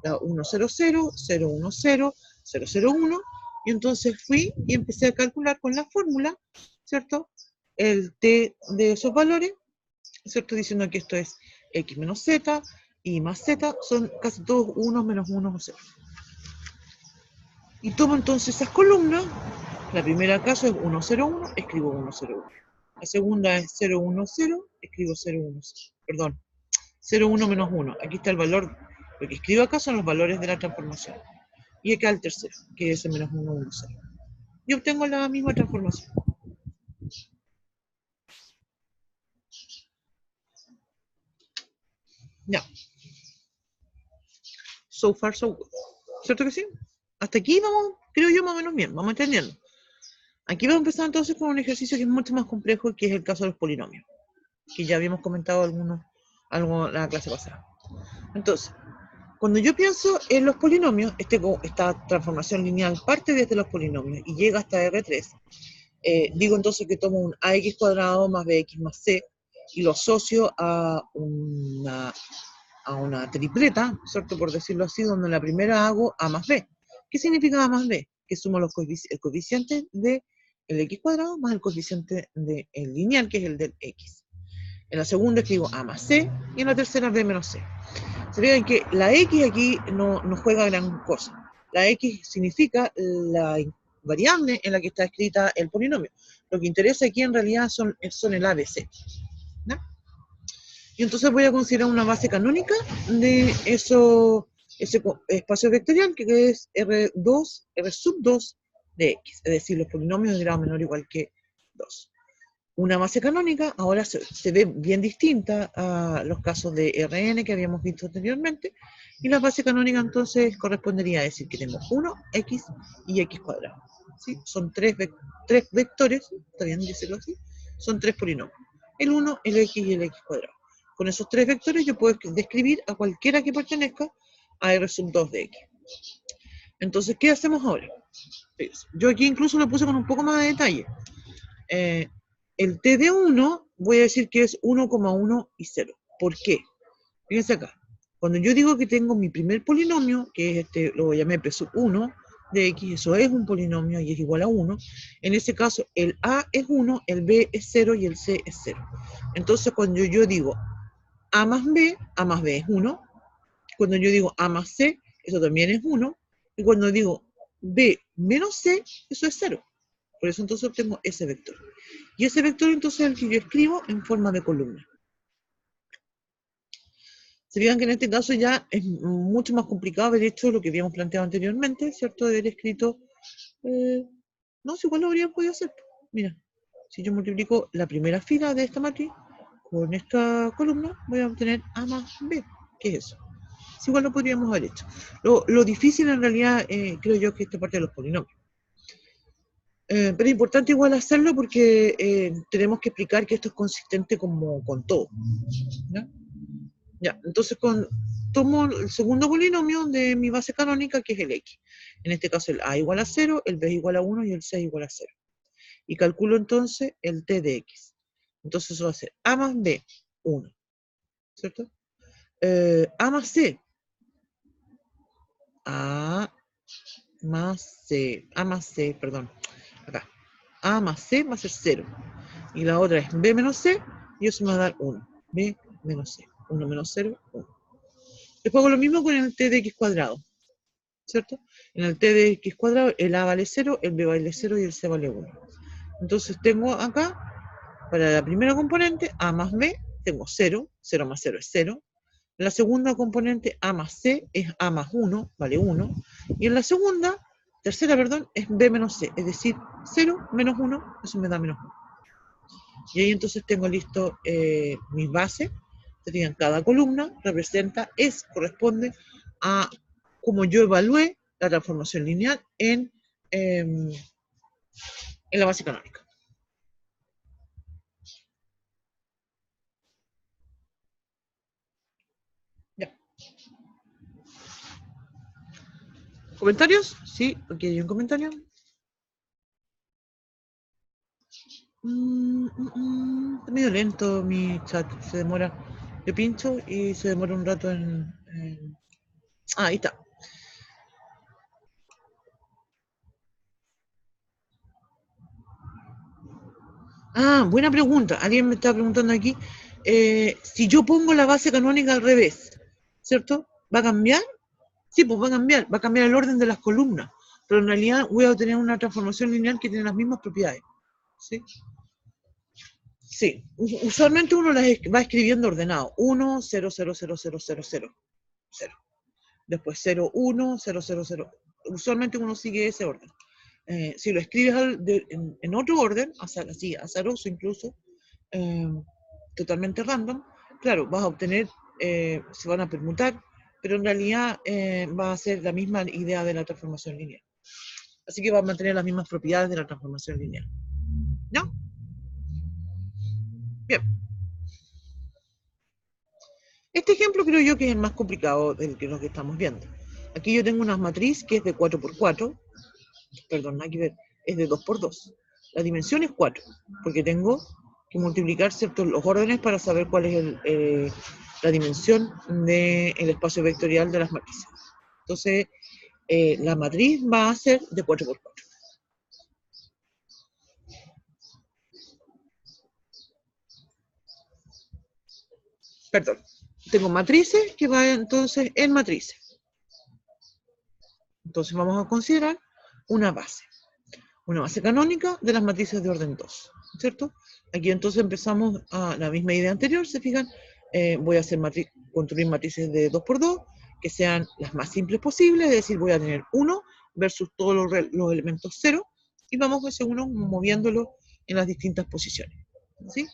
la 100, 010, 001, y entonces fui y empecé a calcular con la fórmula, ¿cierto? El T de esos valores, ¿cierto? Diciendo que esto es X menos Z, Y más Z, son casi todos 1 menos 1 o 0. Y tomo entonces esas columnas. La primera caso es 101, escribo 101. La segunda es 010, escribo 010. Perdón, 01 menos 1. Aquí está el valor. Lo que escribo acá son los valores de la transformación. Y acá el tercero, que es el menos 1, 1, 0. Y obtengo la misma transformación. Ya. So far, so good. ¿Cierto que sí? Hasta aquí vamos, creo yo, más o menos bien. Vamos entendiendo. Aquí vamos a empezar entonces con un ejercicio que es mucho más complejo, que es el caso de los polinomios, que ya habíamos comentado algo en la clase pasada. Entonces, cuando yo pienso en los polinomios, esta transformación lineal parte desde los polinomios y llega hasta R3. Digo entonces que tomo un ax cuadrado más bx más c y lo asocio a una tripleta, ¿cierto? Por decirlo así, donde la primera hago a más b. ¿Qué significa a más b? Que sumo el coeficiente del x cuadrado más el coeficiente del lineal, que es el del x. En la segunda escribo a más c y en la tercera b menos c. Se fijan que la x aquí no juega gran cosa. La x significa la variable en la que está escrita el polinomio. Lo que interesa aquí en realidad son el ABC. ¿No? Y entonces voy a considerar una base canónica de ese espacio vectorial que es R2, R sub 2 de X, es decir, los polinomios de grado menor o igual que 2. Una base canónica ahora se ve bien distinta a los casos de Rn que habíamos visto anteriormente, y la base canónica entonces correspondería a decir que tengo 1, x y x cuadrado. ¿Sí? Son tres vectores, está bien decirlo así, son tres polinomios, el 1, el x y el x cuadrado. Con esos tres vectores yo puedo describir a cualquiera que pertenezca a R sub 2 de x. Entonces, ¿qué hacemos ahora? Yo aquí incluso lo puse con un poco más de detalle. El t de 1 voy a decir que es 1,1 y 0. ¿Por qué? Fíjense acá. Cuando yo digo que tengo mi primer polinomio, que es lo llamé P sub 1 de x, eso es un polinomio y es igual a 1. En ese caso, el a es 1, el b es 0 y el c es 0. Entonces, cuando yo digo a más b es 1. Cuando yo digo a más c, eso también es 1. Y cuando digo b menos c, eso es 0. Por eso entonces obtengo ese vector. Y ese vector entonces es el que yo escribo en forma de columna. Se fijan que en este caso ya es mucho más complicado haber hecho lo que habíamos planteado anteriormente, ¿cierto? De haber escrito... no, si igual lo habría podido hacer. Mira, si yo multiplico la primera fila de esta matriz con esta columna voy a obtener A más B. ¿Qué es eso? Es igual lo podríamos haber hecho. Lo difícil en realidad creo yo que esta parte de los polinomios. Pero es importante igual hacerlo porque tenemos que explicar que esto es consistente como con todo. ¿Ya? Ya, entonces tomo el segundo polinomio de mi base canónica, que es el x. En este caso el a igual a 0, el b igual a 1 y el c igual a 0. Y calculo entonces el t de x. Entonces eso va a ser a más b, 1. ¿Cierto? A más c. A más c, perdón. Acá. A más c va a ser 0. Y la otra es b menos c, y eso me va a dar 1. b menos c. 1 menos 0, 1. Después hago lo mismo con el t de x cuadrado, ¿cierto? En el t de x cuadrado, el a vale 0, el b vale 0 y el c vale 1. Entonces tengo acá, para la primera componente, a más b, tengo 0, 0 más 0 es 0. La segunda componente, a más c, es a más 1, vale 1. Y en la tercera, es b menos c, es decir, 0 menos 1, eso me da menos 1. Y ahí entonces tengo listo mis bases. Serían cada columna corresponde a como yo evalué la transformación lineal en la base canónica. Ya. ¿Comentarios? Sí, aquí hay un comentario. Está medio lento mi chat, se demora. Yo pincho y se demora un rato ahí está. Buena pregunta. Alguien me está preguntando aquí. Si yo pongo la base canónica al revés, ¿cierto? ¿Va a cambiar? Sí, pues va a cambiar el orden de las columnas, pero en realidad voy a obtener una transformación lineal que tiene las mismas propiedades. ¿Sí? Sí, usualmente uno las va escribiendo ordenado. 1, 0, 0, 0, 0, 0, 0, 0. Después 0, 1, 0, 0, 0. Usualmente uno sigue ese orden. Si lo escribes en otro orden, así, azaroso incluso, totalmente random, claro, vas a obtener, se van a permutar, pero en realidad va a ser la misma idea de la transformación lineal. Así que va a mantener las mismas propiedades de la transformación lineal. ¿No? Bien. Este ejemplo creo yo que es el más complicado del que lo que estamos viendo. Aquí yo tengo una matriz que es de 4×4, perdón, hay que ver, es de 2×2. La dimensión es 4, porque tengo que multiplicar ciertos los órdenes para saber cuál es la dimensión del espacio vectorial de las matrices. Entonces, la matriz va a ser de 4×4. Perdón, tengo matrices que van entonces en matrices. Entonces vamos a considerar una base canónica de las matrices de orden 2, ¿cierto? Aquí entonces empezamos a la misma idea anterior, se fijan, voy a hacer construir matrices de 2×2 que sean las más simples posibles, es decir, voy a tener 1 versus todos los elementos 0 y vamos ese 1 moviéndolo en las distintas posiciones, ¿sí?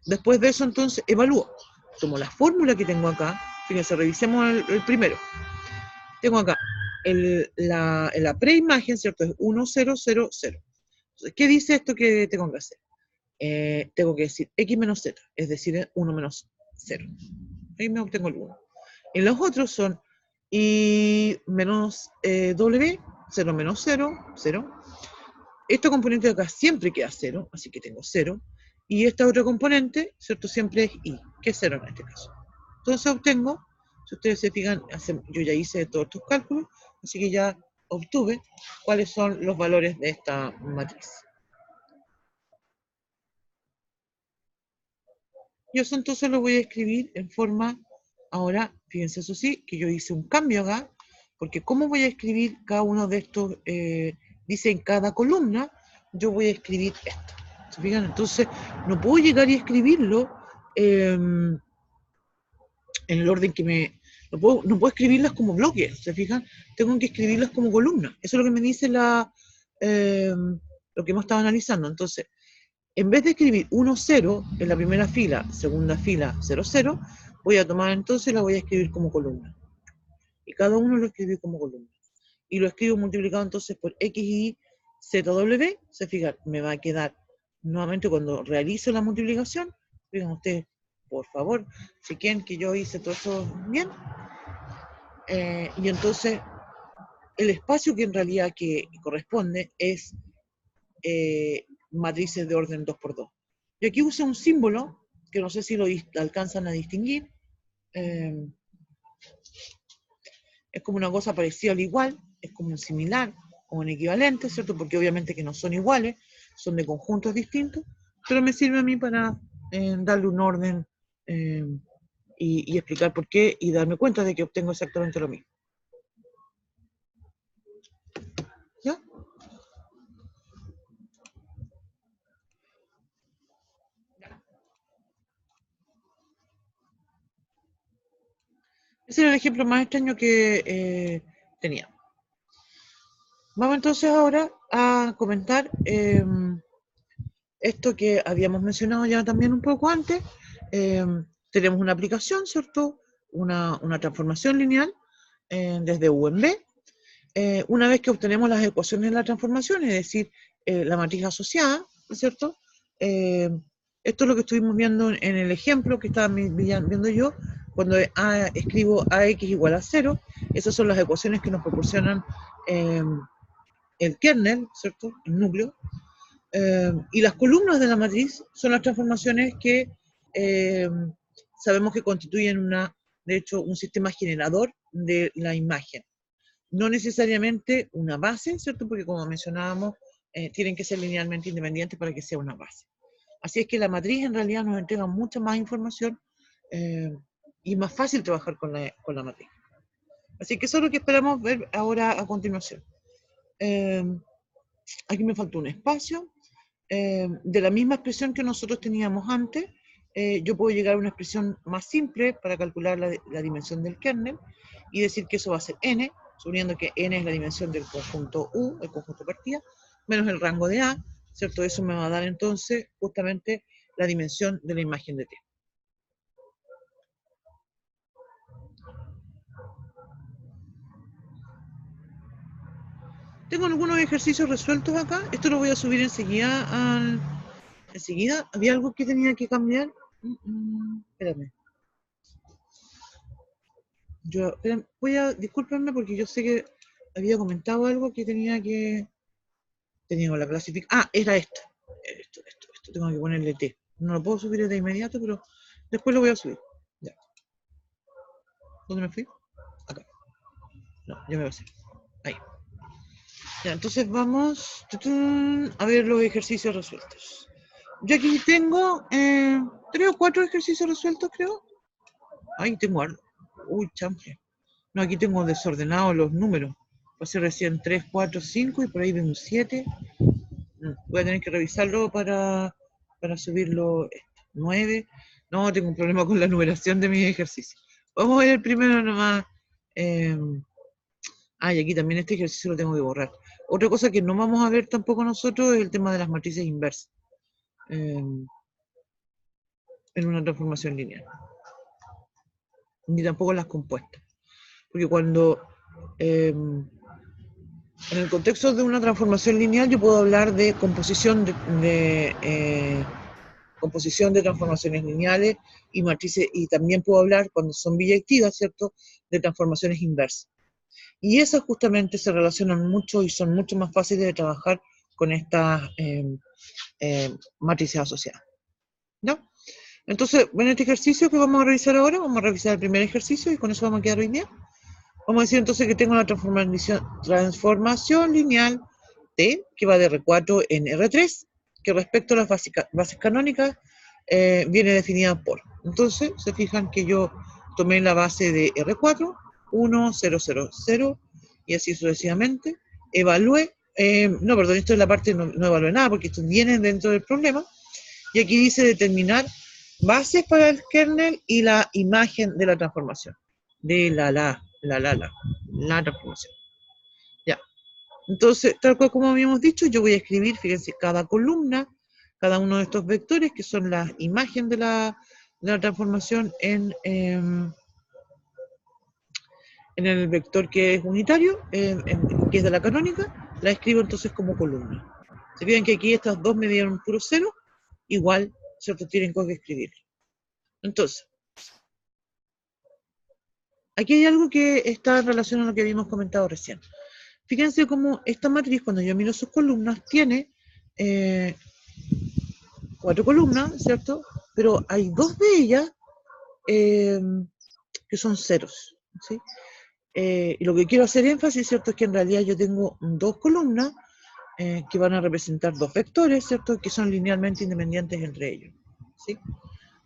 Después de eso entonces evalúo, tomo la fórmula que tengo acá, fíjense, revisemos el primero. Tengo acá la preimagen, ¿cierto? Es 1, 0, 0, 0. Entonces, ¿qué dice esto que tengo que hacer? Tengo que decir x menos z, es decir, 1 menos 0. Ahí me obtengo el 1. Y los otros son y menos w, 0 menos 0, 0. Esta componente de acá siempre queda 0, así que tengo 0. Y esta otra componente, ¿cierto? Siempre es y, que es 0 en este caso. Entonces obtengo, si ustedes se fijan, yo ya hice todos estos cálculos, así que ya obtuve cuáles son los valores de esta matriz. Yo eso entonces lo voy a escribir en forma, ahora, fíjense eso sí, que yo hice un cambio acá, porque ¿cómo voy a escribir cada uno de estos? Dice en cada columna, yo voy a escribir esto. ¿Se fijan? Entonces, no puedo llegar y escribirlo en el orden que me... No puedo escribirlas como bloques, ¿se fijan? Tengo que escribirlas como columnas. Eso es lo que me dice lo que hemos estado analizando. Entonces, en vez de escribir 1, 0 en la primera fila, segunda fila, 0, 0, voy a tomar entonces y la voy a escribir como columna. Y cada uno lo escribí como columna. Y lo escribo multiplicado entonces por X, Y, Z, W. Se fijan, me va a quedar nuevamente cuando realice la multiplicación. Fíjense ustedes, por favor, chequen que yo hice todo eso bien. Y entonces, el espacio que en realidad que corresponde es matrices de orden 2×2. Y aquí usé un símbolo, que no sé si lo alcanzan a distinguir. Es como una cosa parecida al igual, es como un similar, como un equivalente, ¿cierto? Porque obviamente que no son iguales, son de conjuntos distintos, pero me sirve a mí para darle un orden y explicar por qué y darme cuenta de que obtengo exactamente lo mismo. ¿Ya? Ese era el ejemplo más extraño que tenía. Vamos entonces ahora a comentar esto que habíamos mencionado ya también un poco antes. Tenemos una aplicación, ¿cierto? Una transformación lineal desde U en B. Una vez que obtenemos las ecuaciones de la transformación, es decir, la matriz asociada, ¿cierto? Esto es lo que estuvimos viendo en el ejemplo que estaba viendo yo, cuando escribo AX igual a 0, esas son las ecuaciones que nos proporcionan el kernel, ¿cierto? El núcleo. Y las columnas de la matriz son las transformaciones que sabemos que constituyen de hecho, un sistema generador de la imagen. No necesariamente una base, ¿cierto? Porque como mencionábamos, tienen que ser linealmente independientes para que sea una base. Así es que la matriz en realidad nos entrega mucha más información y más fácil trabajar con la matriz. Así que eso es lo que esperamos ver ahora a continuación. Aquí me faltó un espacio. De la misma expresión que nosotros teníamos antes, yo puedo llegar a una expresión más simple para calcular la dimensión del kernel y decir que eso va a ser n, suponiendo que n es la dimensión del conjunto U, el conjunto de partida, menos el rango de A, ¿cierto? Eso me va a dar entonces justamente la dimensión de la imagen de T. Tengo algunos ejercicios resueltos acá. Esto lo voy a subir enseguida. Enseguida, ¿había algo que tenía que cambiar? Espérame. Discúlpenme porque yo sé que había comentado algo que tenía la clasificación. Era esto. Esto tengo que ponerle T. No lo puedo subir de inmediato, pero después lo voy a subir. Ya. ¿Dónde me fui? Acá. No, ya me va a hacer. Ahí. Ya, entonces vamos a ver los ejercicios resueltos. Yo aquí tengo 3 o 4 ejercicios resueltos, creo. Ahí tengo algo. Uy, chample. No, aquí tengo desordenados los números. Pasé recién 3, 4, 5 y por ahí de un 7. Voy a tener que revisarlo para subirlo. 9. No, tengo un problema con la numeración de mis ejercicios. Vamos a ver el primero nomás. Y aquí también este ejercicio lo tengo que borrar. Otra cosa que no vamos a ver tampoco nosotros es el tema de las matrices inversas. En una transformación lineal. Ni tampoco las compuestas. Porque cuando en el contexto de una transformación lineal yo puedo hablar de composición composición de transformaciones lineales y matrices, y también puedo hablar, cuando son biyectivas, ¿cierto?, de transformaciones inversas. Y esas justamente se relacionan mucho y son mucho más fáciles de trabajar con estas matrices asociadas. ¿No? Entonces, en este ejercicio que vamos a revisar ahora, vamos a revisar el primer ejercicio y con eso vamos a quedar hoy día. Vamos a decir entonces que tengo una transformación lineal T, que va de R4 en R3, que respecto a las bases canónicas viene definida por. Entonces, se fijan que yo tomé la base de R4, 1, 0, 0, 0, y así sucesivamente. Evalué, no, perdón, esto es la parte, no evalué nada, porque esto viene dentro del problema. Y aquí dice determinar bases para el kernel y la imagen de la transformación. De la transformación. Ya. Entonces, tal cual como habíamos dicho, yo voy a escribir, fíjense, cada columna cada uno de estos vectores, que son la imagen de la transformación en el vector que es unitario, que es de la canónica, la escribo entonces como columna. Se fijan que aquí estas dos me dieron puro cero, igual, ¿cierto? Tienen que escribir. Entonces, aquí hay algo que está en relación a lo que habíamos comentado recién. Fíjense cómo esta matriz, cuando yo miro sus columnas, tiene 4 columnas, ¿cierto? Pero hay 2 de ellas que son ceros, ¿sí? Y lo que quiero hacer énfasis, ¿cierto? Es que en realidad yo tengo 2 columnas que van a representar 2 vectores, ¿cierto? Que son linealmente independientes entre ellos, ¿sí?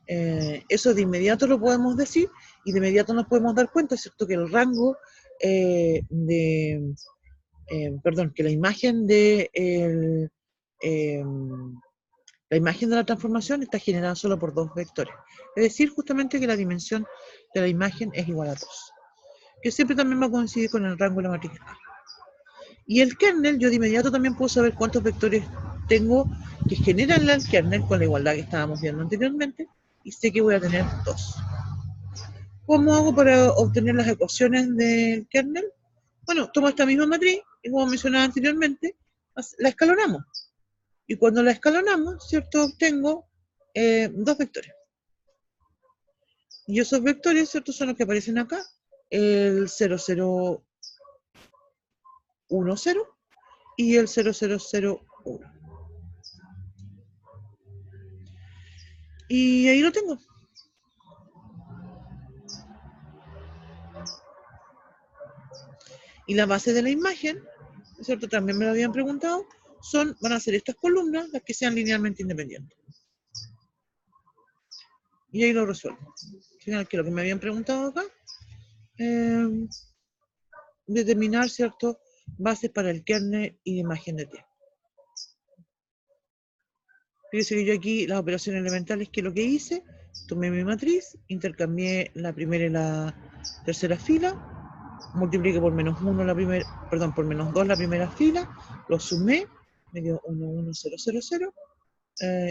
Eso de inmediato lo podemos decir y de inmediato nos podemos dar cuenta, ¿cierto? Que el rango que la imagen de la imagen de la transformación está generada solo por 2 vectores. Es decir, justamente que la dimensión de la imagen es igual a 2, que siempre también va a coincidir con el rango de la matriz A. Y el kernel, yo de inmediato también puedo saber cuántos vectores tengo que generan el kernel con la igualdad que estábamos viendo anteriormente, y sé que voy a tener 2. ¿Cómo hago para obtener las ecuaciones del kernel? Bueno, tomo esta misma matriz, y como mencionaba anteriormente, la escalonamos. Y cuando la escalonamos, ¿cierto? Obtengo 2 vectores. Y esos vectores, ¿cierto? Son los que aparecen acá, el 0010 y el 0001. Y ahí lo tengo. Y la base de la imagen, ¿cierto? También me lo habían preguntado, van a ser estas columnas las que sean linealmente independientes. Y ahí lo resuelvo. Fíjense que lo que me habían preguntado acá, determinar, ¿cierto? Bases para el kernel y de imagen de T. Fíjense que yo aquí las operaciones elementales, que lo que hice, tomé mi matriz, intercambié la primera y la tercera fila, multipliqué por menos 1 la primera, perdón, por menos 2 la primera fila, lo sumé, me dio 1, 1, 0, 0, 0,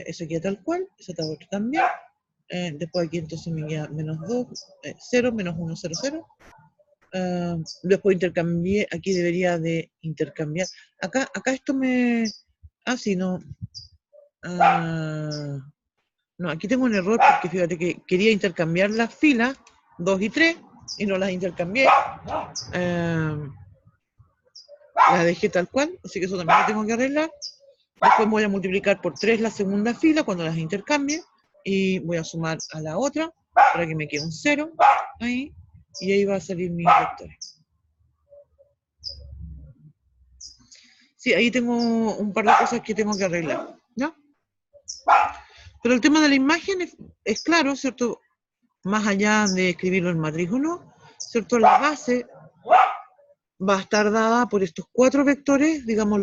eso queda tal cual, eso está otro también, después aquí entonces me queda menos 2, 0, menos 1, 0, 0, después intercambié, aquí debería de intercambiar, acá esto me, sí, no, no, aquí tengo un error porque fíjate que quería intercambiar las filas 2 y 3 y no las intercambié. La dejé tal cual, así que eso también lo tengo que arreglar. Después voy a multiplicar por 3 la segunda fila cuando las intercambie y voy a sumar a la otra para que me quede un 0 ahí y ahí va a salir mis vectores. Sí, ahí tengo un par de cosas que tengo que arreglar, ¿no? Pero el tema de la imagen es claro, ¿cierto? Más allá de escribirlo en matriz o no, ¿cierto? La base va a estar dada por estos 4 vectores, digamos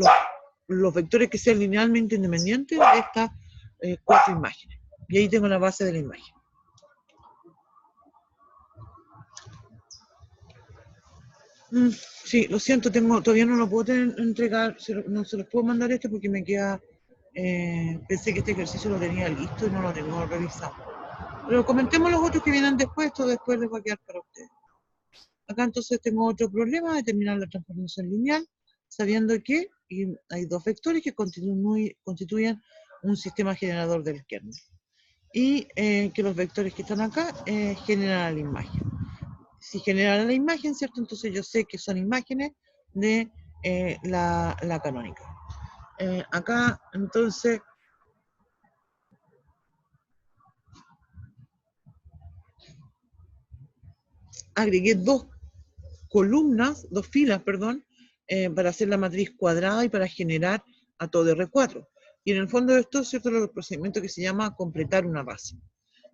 los vectores que sean linealmente independientes de estas 4 imágenes. Y ahí tengo la base de la imagen. Sí, lo siento, todavía no lo puedo entregar, no se los puedo mandar porque me queda, pensé que este ejercicio lo tenía listo y no lo tengo revisado. Pero comentemos los otros que vienen después, esto después les va a quedar para ustedes. Acá entonces tengo otro problema, determinar la transformación lineal, sabiendo que hay 2 vectores que constituyen un sistema generador del kernel. Y que los vectores que están acá generan la imagen. Si generan la imagen, ¿cierto? Entonces yo sé que son imágenes de la canónica. Acá, entonces, agregué 2 columnas, 2 filas, perdón, para hacer la matriz cuadrada y para generar a todo R4. Y en el fondo de esto, ¿cierto? El procedimiento que se llama completar una base.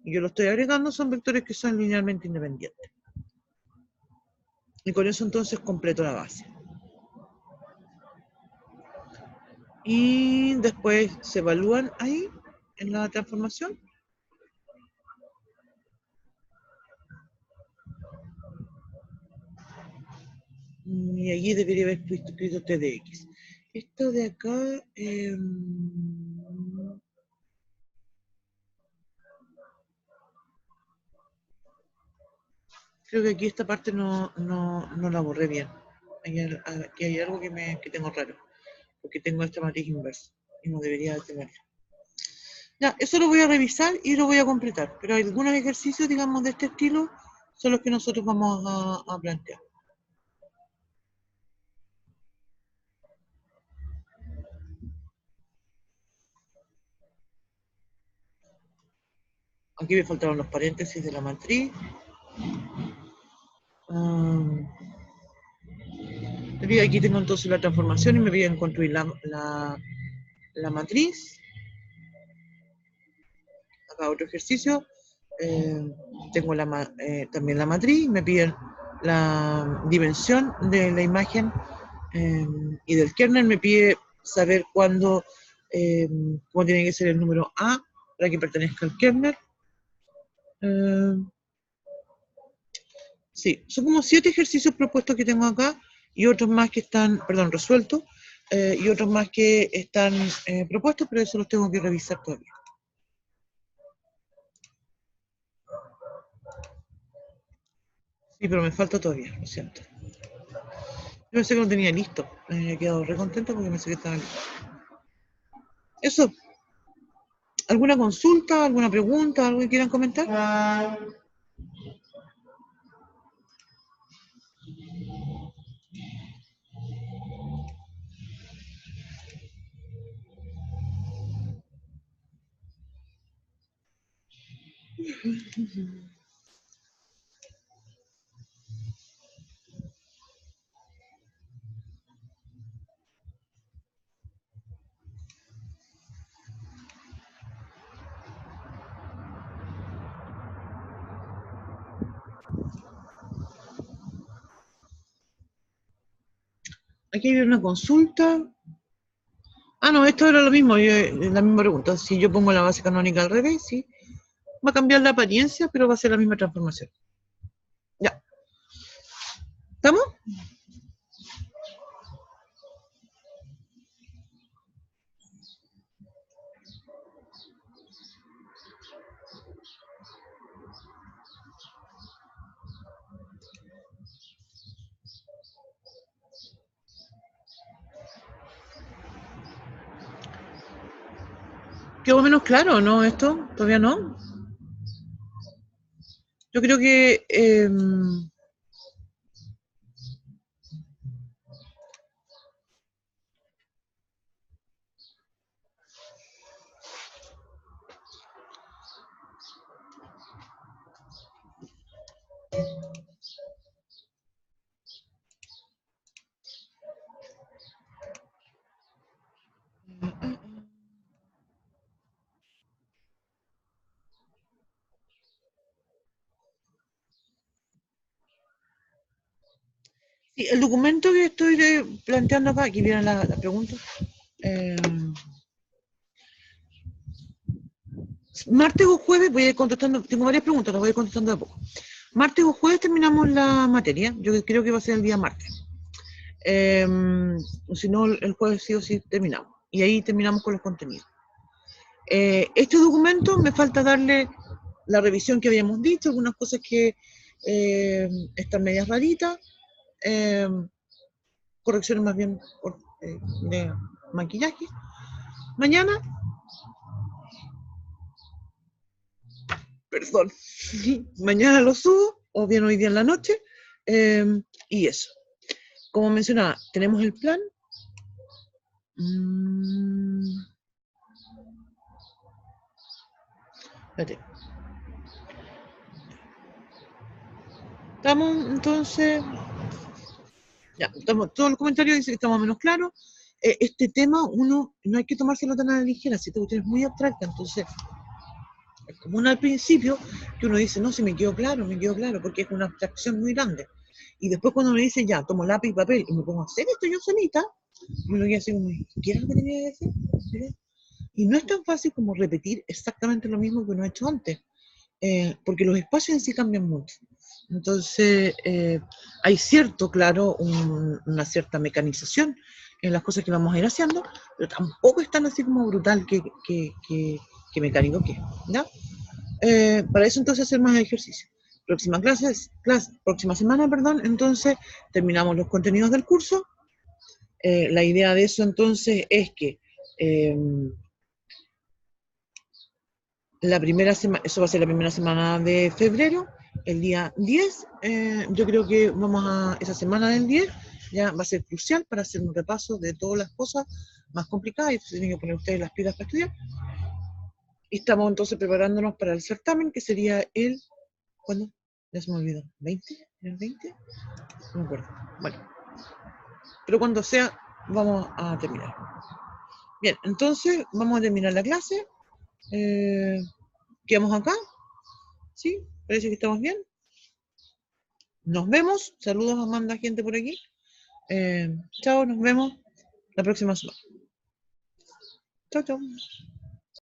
Y yo lo estoy agregando, son vectores que son linealmente independientes. Y con eso entonces completo la base. Y después se evalúan ahí, en la transformación. Y allí debería haber escrito TDX. Esto de acá, Creo que aquí esta parte no la borré bien. Aquí hay algo que tengo raro, porque tengo esta matriz inversa y no debería tenerla. Ya, eso lo voy a revisar y lo voy a completar, pero hay algunos ejercicios, digamos, de este estilo son los que nosotros vamos a plantear. Aquí me faltaron los paréntesis de la matriz. Aquí tengo entonces la transformación y me piden construir la matriz. Acá otro ejercicio. Tengo también la matriz, me piden la dimensión de la imagen y del kernel, me pide saber cómo tiene que ser el número A para que pertenezca al kernel. Sí, son como 7 ejercicios propuestos que tengo acá y otros más que están, perdón, resueltos, y otros más que están propuestos, pero eso los tengo que revisar todavía. Sí, pero me falta todavía, lo siento. Yo pensé que lo tenía listo, me había quedado re contenta porque pensé que estaba listo. Eso, ¿alguna consulta, alguna pregunta, algo que quieran comentar? Aquí hay una consulta. Ah, no, esto era lo mismo, la misma pregunta. Si yo pongo la base canónica al revés, sí. Va a cambiar la apariencia, pero va a ser la misma transformación. Ya. ¿Estamos? ¿Quedó menos claro, no? ¿Esto? ¿Todavía no? Yo creo que... sí, el documento que estoy planteando acá, aquí viene la pregunta. Martes o jueves voy a ir contestando, tengo varias preguntas, las voy a ir contestando de a poco. Martes o jueves terminamos la materia, yo creo que va a ser el día martes. Si no, el jueves sí o sí terminamos. Y ahí terminamos con los contenidos. Este documento me falta darle la revisión que habíamos dicho, algunas cosas que están medias raritas, correcciones más bien de maquillaje. Mañana, perdón, mañana lo subo, o bien hoy día en la noche, y eso. Como mencionaba, tenemos el plan. Espérate. Estamos, entonces, ya, todos los comentarios dicen que estamos menos claros. Este tema, uno, no hay que tomárselo tan a la ligera, si esta cuestión es muy abstracta, entonces, es común al principio que uno dice, no, si me quedó claro, porque es una abstracción muy grande. Y después cuando me dicen, ya, tomo lápiz y papel y me pongo a hacer esto yo solita, y uno queda así como, ¿qué es lo que tenía que decir? ¿Sí? Y no es tan fácil como repetir exactamente lo mismo que uno ha hecho antes, porque los espacios en sí cambian mucho. Entonces, hay cierto, claro, una cierta mecanización en las cosas que vamos a ir haciendo, pero tampoco es tan así como brutal que mecánico que, ¿ya? Para eso entonces hacer más ejercicio. próxima semana, perdón, entonces terminamos los contenidos del curso. La idea de eso entonces es que la primera semana, eso va a ser la primera semana de febrero, el día 10, yo creo que esa semana del 10 ya va a ser crucial para hacer un repaso de todas las cosas más complicadas y se tienen que poner ustedes las pilas para estudiar. Y estamos entonces preparándonos para el certamen, que sería ¿cuándo? Ya se me olvidó, ¿20? ¿El 20? No me acuerdo. Bueno, pero cuando sea, vamos a terminar. Bien, entonces vamos a terminar la clase. Quedamos acá. ¿Sí? Parece que estamos bien. Nos vemos. Saludos a manda gente por aquí. Chao, nos vemos la próxima semana. Chao, chao.